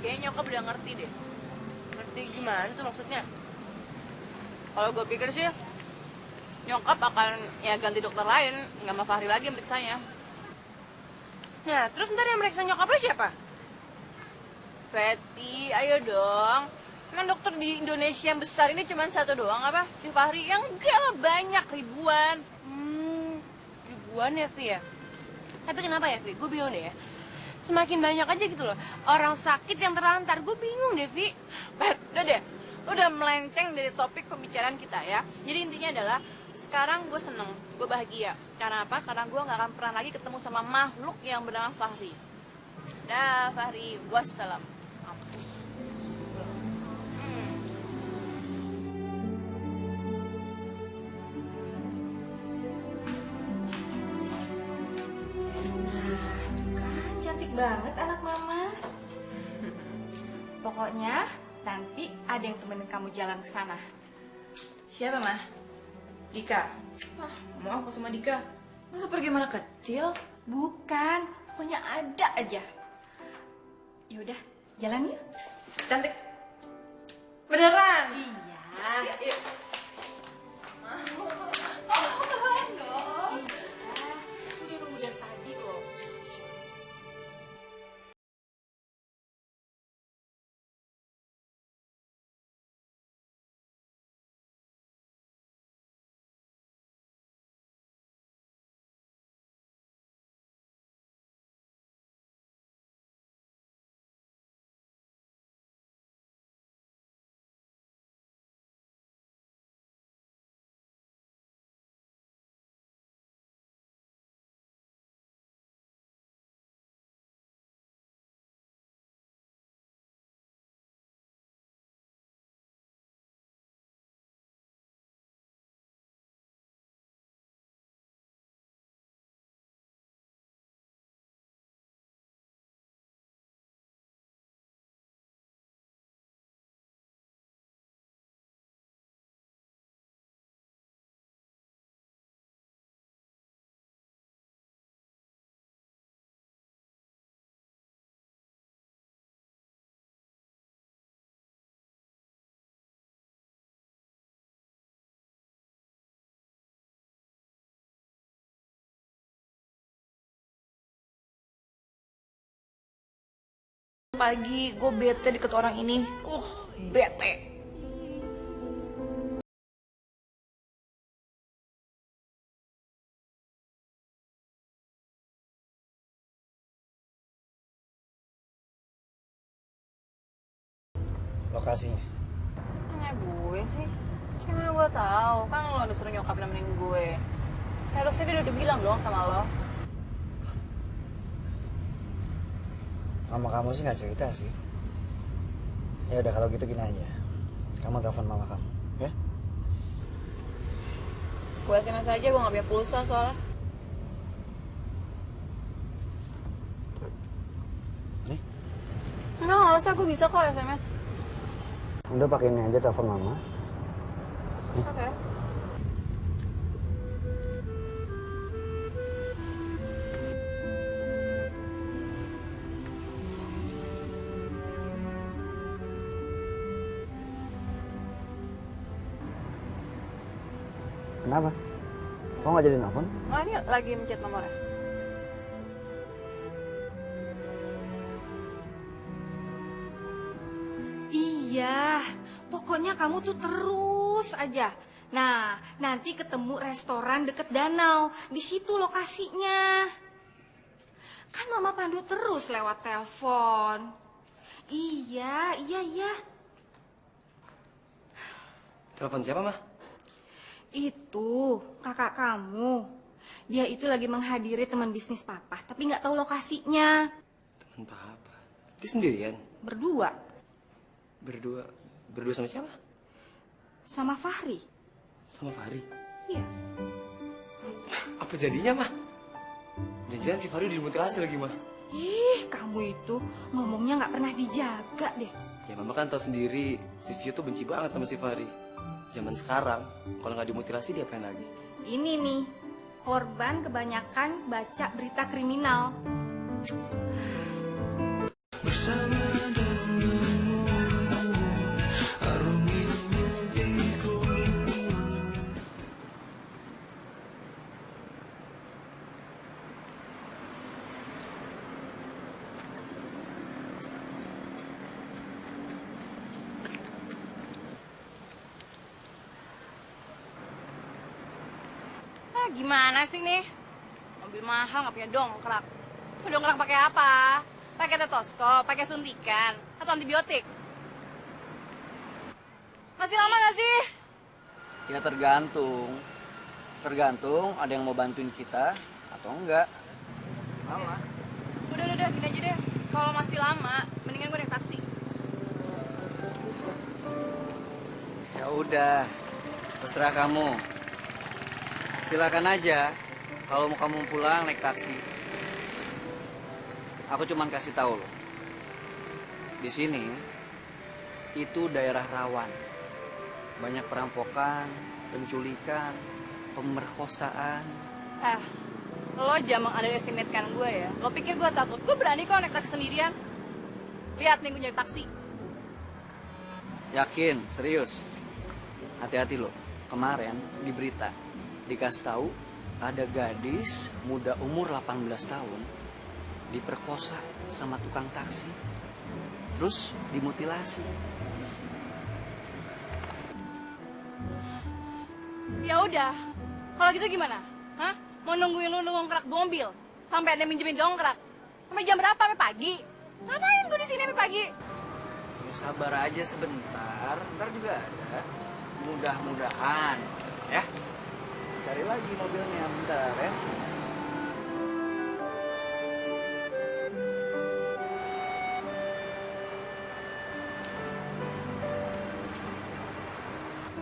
Kayaknya nyokap udah ngerti deh. Ngerti gimana tuh maksudnya? Kalau gue pikir sih, nyokap akan ya ganti dokter lain, nggak sama Fahri lagi yang periksanya. Nah, terus ntar yang meriksa nyokap lo siapa? Peti, ayo dong. Emang dokter di Indonesia yang besar ini cuma satu doang apa? Si Fahri? Yang enggak lah, banyak, ribuan. Ribuan ya, Fi ya? Tapi kenapa ya, Vi? Gue bingung deh ya. Semakin banyak aja gitu loh orang sakit yang terlantar. Gue bingung deh, Vi. Pet, udah deh. Lo udah melenceng dari topik pembicaraan kita ya. Jadi intinya adalah sekarang gue seneng, gue bahagia. Karena apa? Karena gue gak akan pernah lagi ketemu sama makhluk yang bernama Fahri. Dah, Fahri. Wassalam. Mampus. Tuh kan, banget anak mama. Pokoknya nanti ada yang temenin kamu jalan ke sana. Siapa, Mah? Dika? Wah, mau aku sama Dika? Masa pergi mana kecil? Bukan, pokoknya ada aja. Yaudah, jalan yuk. Cantik. Beneran? Iya. Yuk. Udah nunggu dari tadi loh. Pagi gue bete deket orang ini. Bete. Lokasinya. Nanya gue sih. Karena gue tahu kan lo udah suruh nyokap nemenin gue. Harusnya dia udah bilang dong sama lo. Mama kamu sih nggak cerita sih. Ya udah kalau gitu gini aja. Kamu telepon mama kamu, ya? Gue SMS aja, gue gak punya pulsa soalnya. Nih, Enggak usah, gue bisa kok SMS. udah pakai ini aja telepon mama. Oke. Kenapa? Kok nggak jadi nelfon? Oh ini lagi mencet nomornya. Iya, pokoknya kamu tuh terus aja. Nah, nanti ketemu restoran deket danau. Di situ lokasinya. Kan Mama pandu terus lewat telepon. Iya. Telepon siapa, Mah? Itu kakak kamu. Dia itu lagi menghadiri teman bisnis papa, tapi nggak tahu lokasinya. Teman papa. Dia sendirian? Berdua Berdua sama siapa? sama Fahri. Sama Fahri. Iya. Apa jadinya, Mah? Jangan-jangan si Fahri udah dimutilasi lagi, Mah. Ih, kamu itu ngomongnya nggak pernah dijaga deh. Ya Mama kan tahu sendiri, si Vio tuh benci banget sama si Fahri. Zaman sekarang, kalau nggak dimutilasi diapain lagi? Ini nih, korban kebanyakan baca berita kriminal. Gimana sih nih? Mobil mahal nggak punya dongkrak. Mau dongkrak pakai apa? Pakai stetoskop, pakai suntikan, atau antibiotik? Masih lama nggak sih? Ya tergantung. Tergantung ada yang mau bantuin kita atau enggak. Mama. Udah, gini aja deh. Kalau masih lama, mendingan gue naik taksi. Ya udah, terserah kamu. Silakan aja. Kalau mau kamu pulang naik taksi. Aku cuman kasih tahu lo. Di sini itu daerah rawan. Banyak perampokan, penculikan, pemerkosaan. Lo jangan underestimate-kan gue ya. Lo pikir gue takut? Gue berani kok naik taksi sendirian. Lihat nih gue nyari taksi. Yakin, serius. Hati-hati lo. Kemarin di berita dikasih tahu ada gadis muda umur 18 tahun diperkosa sama tukang taksi. Terus dimutilasi. Ya udah, kalau gitu gimana? Hah? Mau nungguin lu dongkrak mobil sampai ada minjemin dongkrak? Sampai jam berapa? Sampai pagi? Ngapain gue di sini sampai pagi? Ya, sabar aja sebentar, ntar juga ada. Mudah-mudahan, ya. Cari lagi mobilnya, bentar ya.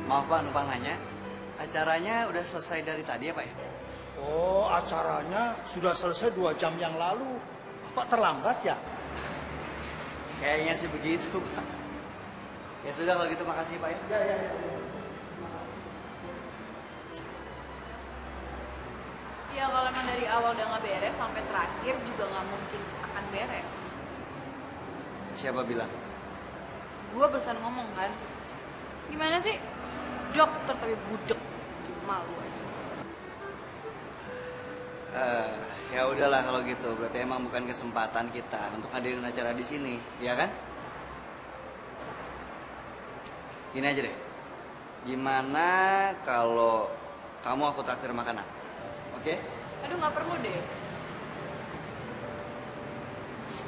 Maaf Pak, numpang nanya. Acaranya udah selesai dari tadi ya Pak ya? Oh, acaranya sudah selesai 2 jam yang lalu. Bapak terlambat ya? Kayaknya sih begitu Pak. Ya sudah kalau gitu makasih Pak ya. Ya. Ya kalau emang dari awal udah nggak beres sampai terakhir juga nggak mungkin akan beres. Siapa bilang? Gue barusan ngomong kan. Gimana sih? Dokter tapi budek. Malu aja. Ya udahlah kalau gitu. Berarti emang bukan kesempatan kita untuk hadirin acara di sini, ya kan? Gini aja deh. Gimana kalau kamu aku traktir makanan? Oke? Aduh nggak perlu deh.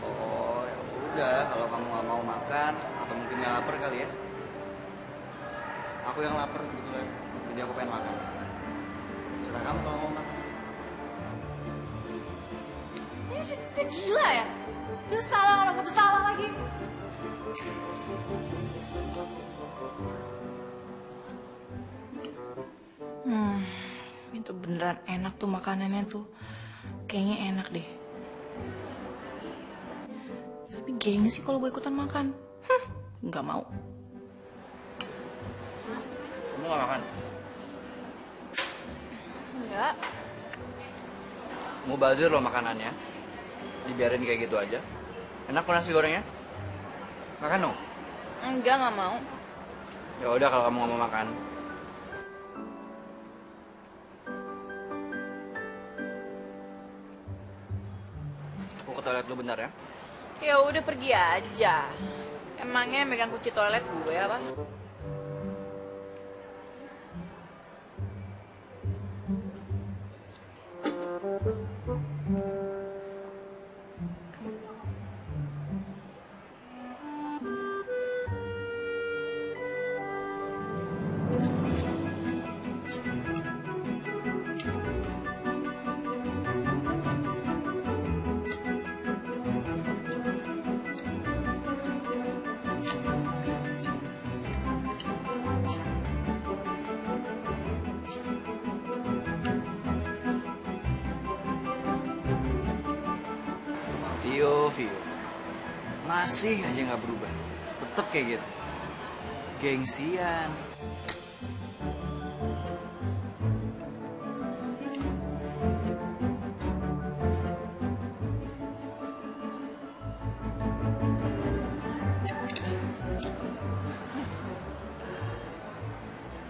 Oh, ya udah kalau kamu nggak mau makan atau mungkin nggak lapar kali ya. Aku yang lapar kebetulan. Jadi aku pengen makan. Serah kamu kalau mau makan. Ini udah gila ya? Udah salah nggak merasa bersalah lagi. Itu beneran enak tuh makanannya tuh. Kayaknya enak deh. Tapi gengsi kalau gue ikutan makan. Nggak mau. Kamu nggak makan? Enggak. Mau bazir loh makanannya. Dibiarin kayak gitu aja. Enak kok nasi gorengnya? Makan dong. Enggak, nggak mau. Ya udah kalau kamu nggak mau makan. Aku ke toilet dulu bentar ya. Ya udah pergi aja. Emangnya megang kunci toilet gue apa? Vio. Masih aja nggak berubah. Tetep kayak gitu. Gengsian.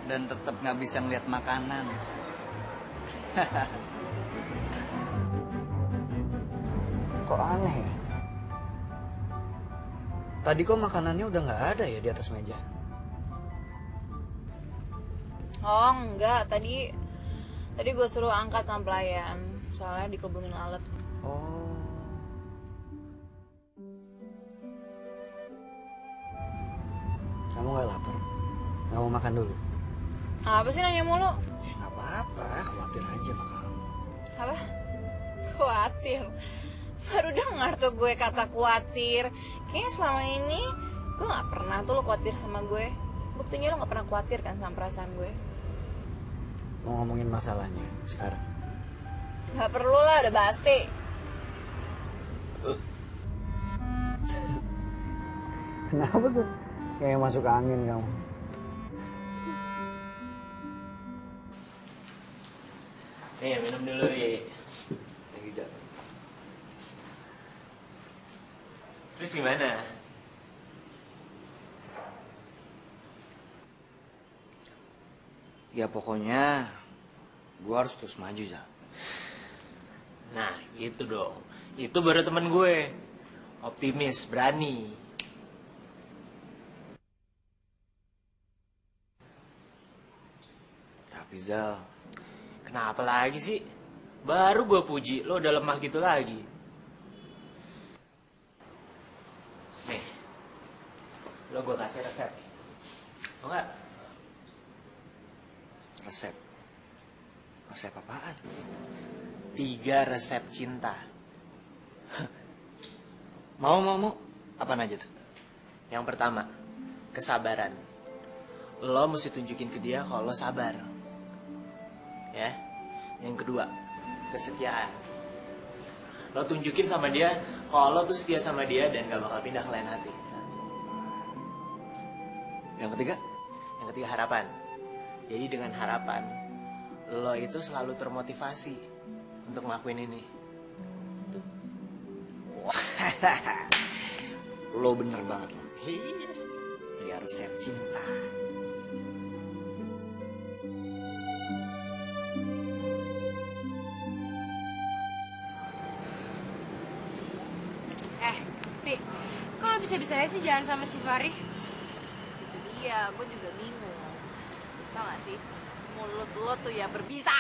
Dan tetep nggak bisa ngeliat makanan. Kok aneh ya? Tadi kok makanannya udah nggak ada ya di atas meja? Oh enggak, tadi gue suruh angkat sama pelayan. Soalnya dikelubungin lalat. Oh. Kamu nggak lapar? Nggak mau makan dulu? Apa sih nanya mulu? Ya nggak apa-apa, khawatir aja sama kamu. Apa? Khawatir. Baru dengar tuh gue kata khawatir. Kayaknya selama ini gue gak pernah tuh lo khawatir sama gue. Buktinya lo gak pernah khawatir kan sama perasaan gue. Mau ngomongin masalahnya sekarang? Gak perlu lah, udah basi. Kenapa tuh? Kayak masuk angin kamu. Nih, minum dulu, Ri. Terus gimana? Ya pokoknya gue harus terus maju, Zal. Nah, gitu dong. Itu baru temen gue. Optimis, berani. Tapi Zal, Kenapa lagi sih? Baru gue puji, lo udah lemah gitu lagi. Nih, lo gue kasih resep. Mau nggak? resep. Resep apaan? 3 resep cinta. Mau. Apaan aja tuh? Yang pertama, kesabaran. Lo mesti tunjukin ke dia kalau lo sabar. Ya. Yang kedua, kesetiaan. Lo tunjukin sama dia kalau lo tuh setia sama dia dan gak bakal pindah ke lain hati. Yang ketiga? Yang ketiga, harapan. Jadi dengan harapan, lo itu selalu termotivasi untuk ngelakuin ini. Lo bener banget lo. Dia resep cinta. Vi, kalau bisa-bisanya sih jalan sama si Fahri? Itu dia, gue juga bingung. Tau gak sih, mulut lo tuh ya berbisa.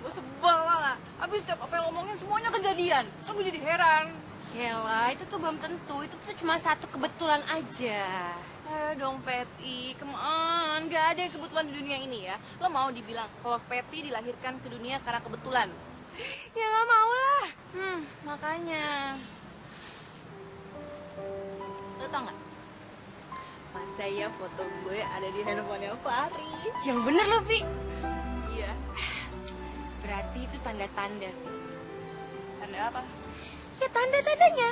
Gue sebel lah. Abis setiap apa yang ngomongin semuanya kejadian. Terus gue jadi heran. Yalah, itu tuh belum tentu. Itu tuh cuma satu kebetulan aja. Ayo dong Peti, come on. Gak ada yang kebetulan di dunia ini ya. Lo mau dibilang kalau Peti dilahirkan ke dunia karena kebetulan? Ya nggak mau lah. Makanya. Lo tau gak? Pas saya foto gue ada di handphonenya Fahri. Yang bener loh, Vi. Iya. Berarti itu tanda-tanda, Vi. Tanda apa? Ya tanda-tandanya.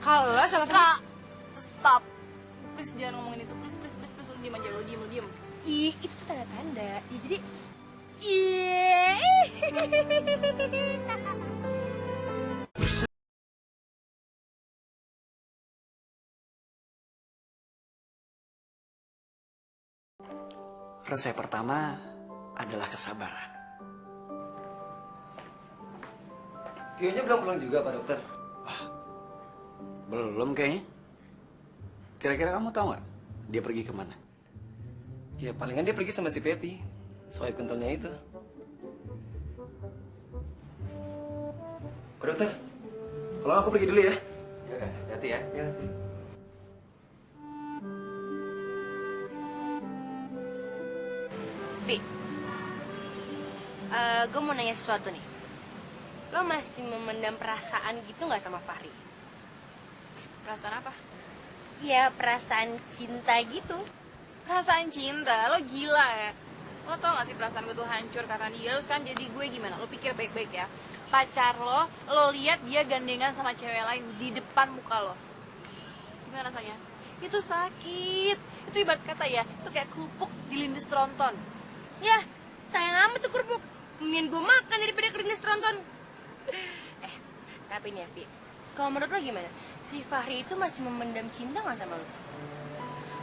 Kalau lo sama Kak, stop. Please jangan ngomongin itu. Please. Lo diem aja, lo diem. itu tuh tanda-tanda. Ya jadi iya. Resep pertama adalah kesabaran. Vionya belum pulang juga, Pak Dokter. Belum kayaknya. Kira-kira kamu tahu nggak dia pergi kemana? Ya palingan dia pergi sama si Peti. Swipe kentalnya itu. Pak Dokter, kalau aku pergi dulu ya. Ya udah, hati-hati ya. Ya sih. Vi, gue mau nanya sesuatu nih. Lo masih memendam perasaan gitu nggak sama Fahri? Perasaan apa? Iya, perasaan cinta gitu. Perasaan cinta? Lo gila ya? Lo tau gak sih perasaan gue tuh hancur karena dia. Lo sekarang jadi gue gimana? Lo pikir baik-baik ya. Pacar lo lihat dia gandengan sama cewek lain di depan muka lo. Gimana rasanya? Itu sakit. Itu ibarat kata ya, itu kayak kerupuk dilindes tronton. Ya, sayang amat tuh kerupuk. Mendingan gue makan daripada kelindes tronton. Tapi nih ya, Vi, kalau menurut lo gimana? Si Fahri itu masih memendam cinta gak sama lo?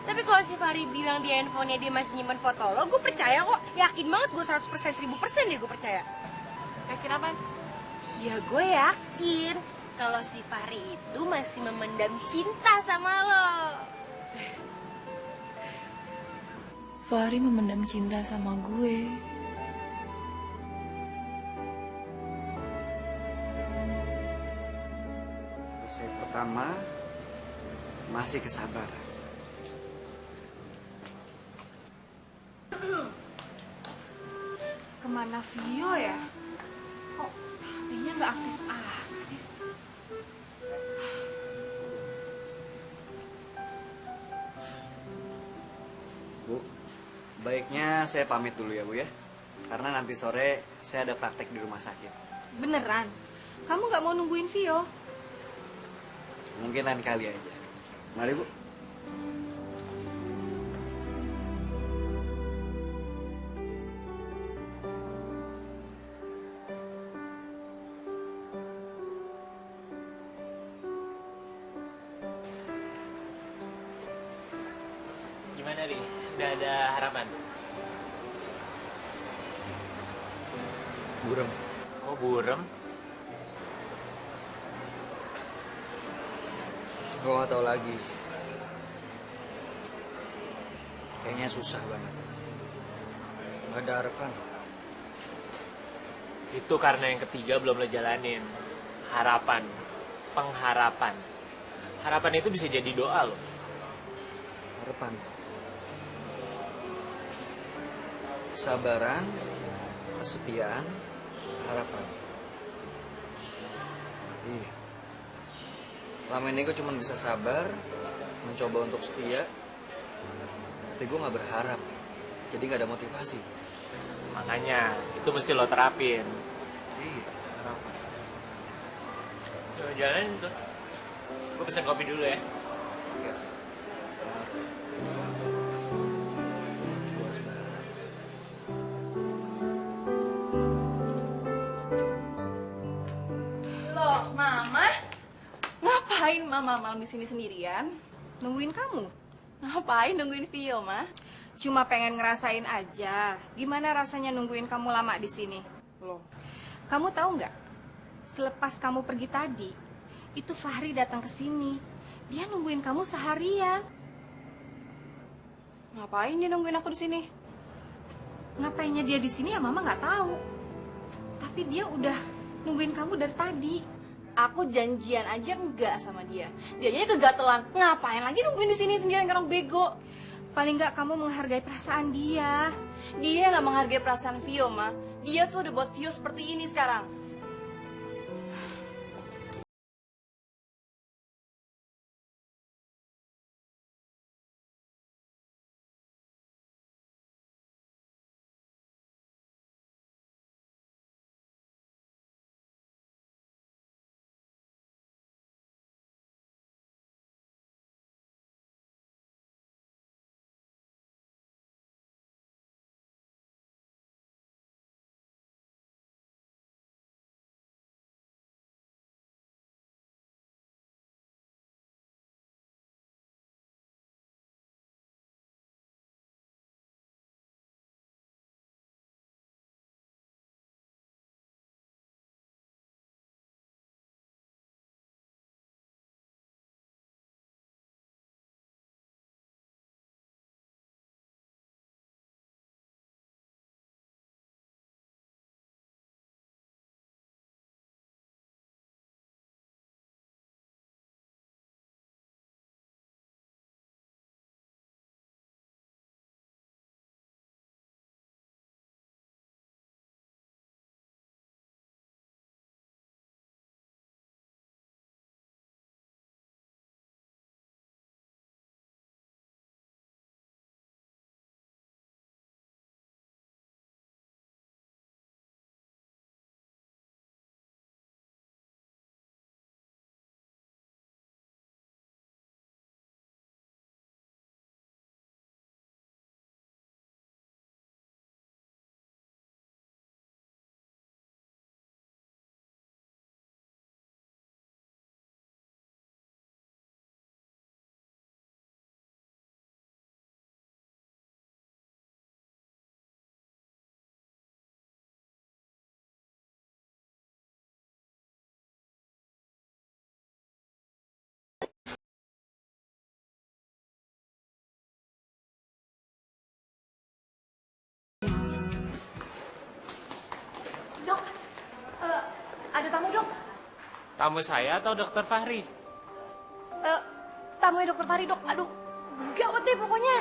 Tapi kalau si Fahri bilang di handphonenya dia masih nyimpan foto lo, gue percaya kok. Yakin banget gue 100%, 1000% deh gue percaya. Yakin apa? Ya gue yakin kalau si Fahri itu masih memendam cinta sama lo. Fahri memendam cinta sama gue. Resep pertama masih kesabaran. Kemana Vio ya? Kok HP-nya nggak aktif-aktif? Bu, baiknya saya pamit dulu ya Bu ya. Karena nanti sore saya ada praktek di rumah sakit. Beneran? Kamu nggak mau nungguin Vio? Mungkin lain kali aja. Mari Bu. Gimana, Ri? Udah ada harapan? Burem. Kok burem? Gue gak tahu lagi. Kayaknya susah banget. Gak ada harapan. Itu karena yang ketiga belum lo jalanin. Harapan. Pengharapan. Harapan itu bisa jadi doa lo. Harapan. Sabaran, kesetiaan, harapan. Iya. Selama ini gue cuma bisa sabar, mencoba untuk setia, tapi gue gak berharap. Jadi gak ada motivasi. Makanya, itu mesti lo terapin. Iya, harapan. So, jalanin tuh. Gue pesen kopi dulu ya. Iya. Gue harus berharap. Loh, Mama? Ngapain Mama malam di sini sendirian? Nungguin kamu. Ngapain nungguin Vio, Ma? Cuma pengen ngerasain aja. Gimana rasanya nungguin kamu lama di sini? Loh. Kamu tahu nggak? Selepas kamu pergi tadi, itu Fahri datang ke sini. Dia nungguin kamu seharian. Ngapain dia nungguin aku di sini? Ngapainnya dia di sini ya Mama nggak tahu. Tapi dia udah nungguin kamu dari tadi. Aku janjian aja enggak sama dia. Dianya kegatelan. Ngapain lagi nungguin di sini sendirian orang bego? Paling nggak kamu menghargai perasaan dia. Dia nggak menghargai perasaan Vio, Ma. Dia tuh udah buat Vio seperti ini sekarang. Dok, ada tamu, Dok. Tamu saya atau dokter Fahri? Tamunya dokter Fahri, Dok. Aduh, gawat deh pokoknya.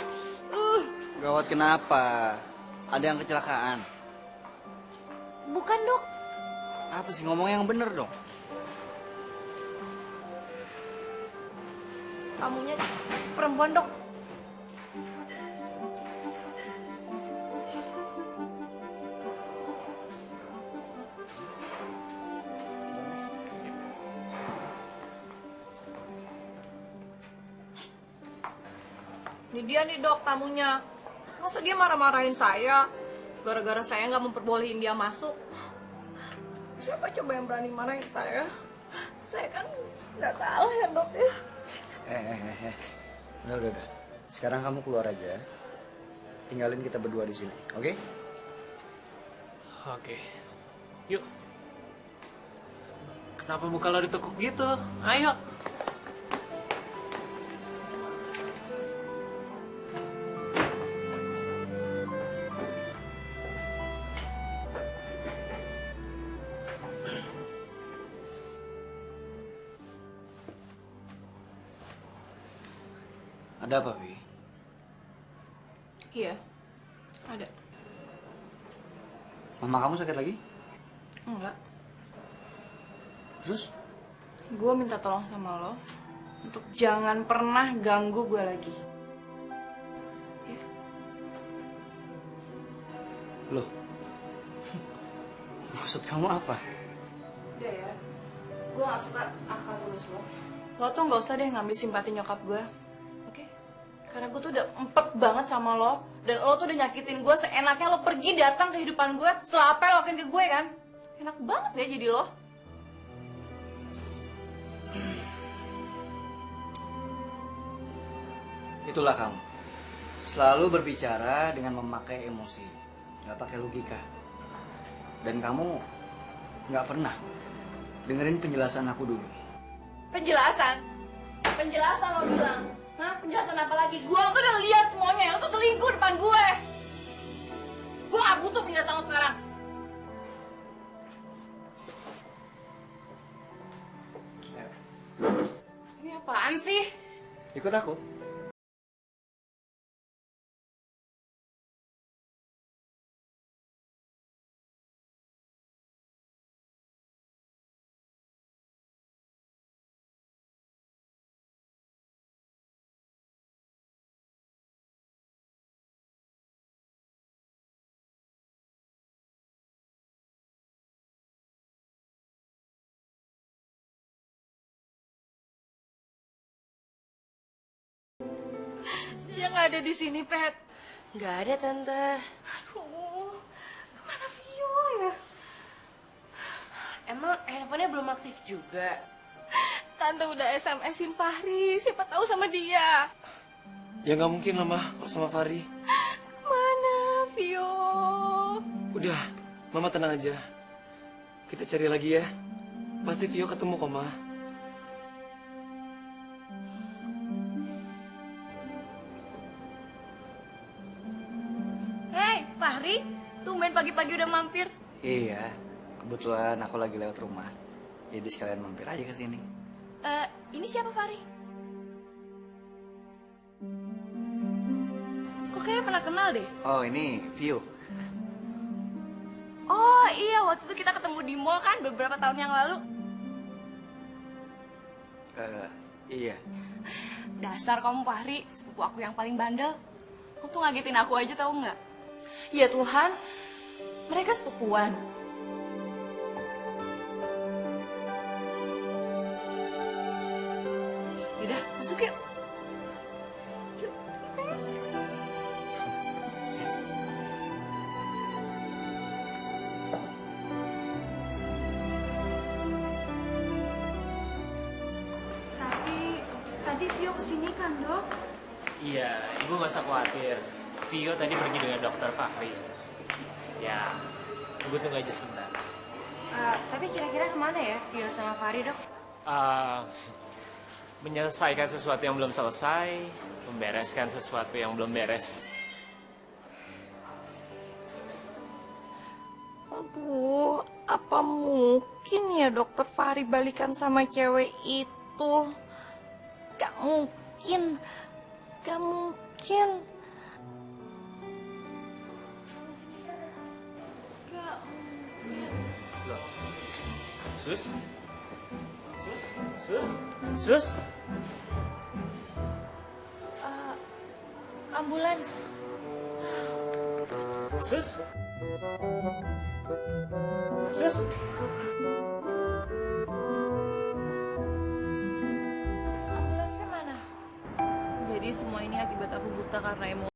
Gawat kenapa? Ada yang kecelakaan? Bukan, Dok. Apa sih, ngomong yang bener dong? Tamunya perempuan, Dok. Ini dia nih dok tamunya. Masa dia marah-marahin saya? Gara-gara saya nggak memperbolehin dia masuk. Siapa coba yang berani marahin saya? Saya kan nggak salah ya dok ya. Udah. Sekarang kamu keluar aja. Tinggalin kita berdua di sini, oke? Oke. Yuk. Kenapa muka lo ditekuk gitu? Ayo. Ada apa, Vi? Iya, ada. Mama kamu sakit lagi? Enggak. Terus? Gue minta tolong sama lo untuk jangan pernah ganggu gue lagi. Ya. Loh? Maksud kamu apa? Udah ya, gue gak suka akal bulus lo. Lo tuh gak usah deh ngambil simpati nyokap gue, oke? Karena gue tuh udah empet banget sama lo. Dan lo tuh udah nyakitin gue seenaknya lo pergi datang ke kehidupan gue. Setelah apa yang lo lakuin ke gue kan? Enak banget ya jadi lo. Itulah kamu. Selalu berbicara dengan memakai emosi. Gak pakai logika. Dan kamu gak pernah dengerin penjelasan aku dulu. Penjelasan? Penjelasan lo bilang? Hah? Penjelasan apa lagi? Gue tuh udah lihat semuanya. Lo tuh selingkuh depan gue. Gue gak butuh penjelasan lo sekarang. Ini apaan sih? Ikut aku. Dia nggak ada di sini, Pet. Nggak ada, Tante. Aduh, kemana Vio ya? Emang handphonenya belum aktif juga? Tante udah SMS-in Fahri, siapa tahu sama dia. Ya nggak mungkin lah, Mah, kalau sama Fahri. Kemana Vio? Udah, Mama tenang aja. Kita cari lagi ya. Pasti Vio ketemu kok, Ma. Hei, Fahri, tumben pagi-pagi udah mampir. Iya, kebetulan aku lagi lewat rumah. Jadi sekalian mampir aja ke sini. Ini siapa Fahri? Kok kayaknya pernah kenal deh. Oh, ini Vio. Oh iya, waktu itu kita ketemu di mall kan beberapa tahun yang lalu. Iya. Dasar kamu Fahri, sepupu aku yang paling bandel. Kamu tuh ngagetin aku aja tau nggak? Ya Tuhan, mereka sepupuan. Yaudah, masuk yuk. Tadi Vio kesini kan, Dok? Iya, ibu nggak usah khawatir. Vio tadi pergi dengan dokter Fahri. Ya, ibu tunggu aja sebentar. Tapi kira-kira kemana ya Vio sama Fahri, Dok? Menyelesaikan sesuatu yang belum selesai, membereskan sesuatu yang belum beres. Aduh, apa mungkin ya dokter Fahri balikan sama cewek itu? Gak mungkin. Gak mungkin. Gak Loh. Sus? Sus? Sus? Sus? ambulans. Sus? Sus? Ambulansnya mana? Jadi semua semua ini akibat aku buta karena emosi.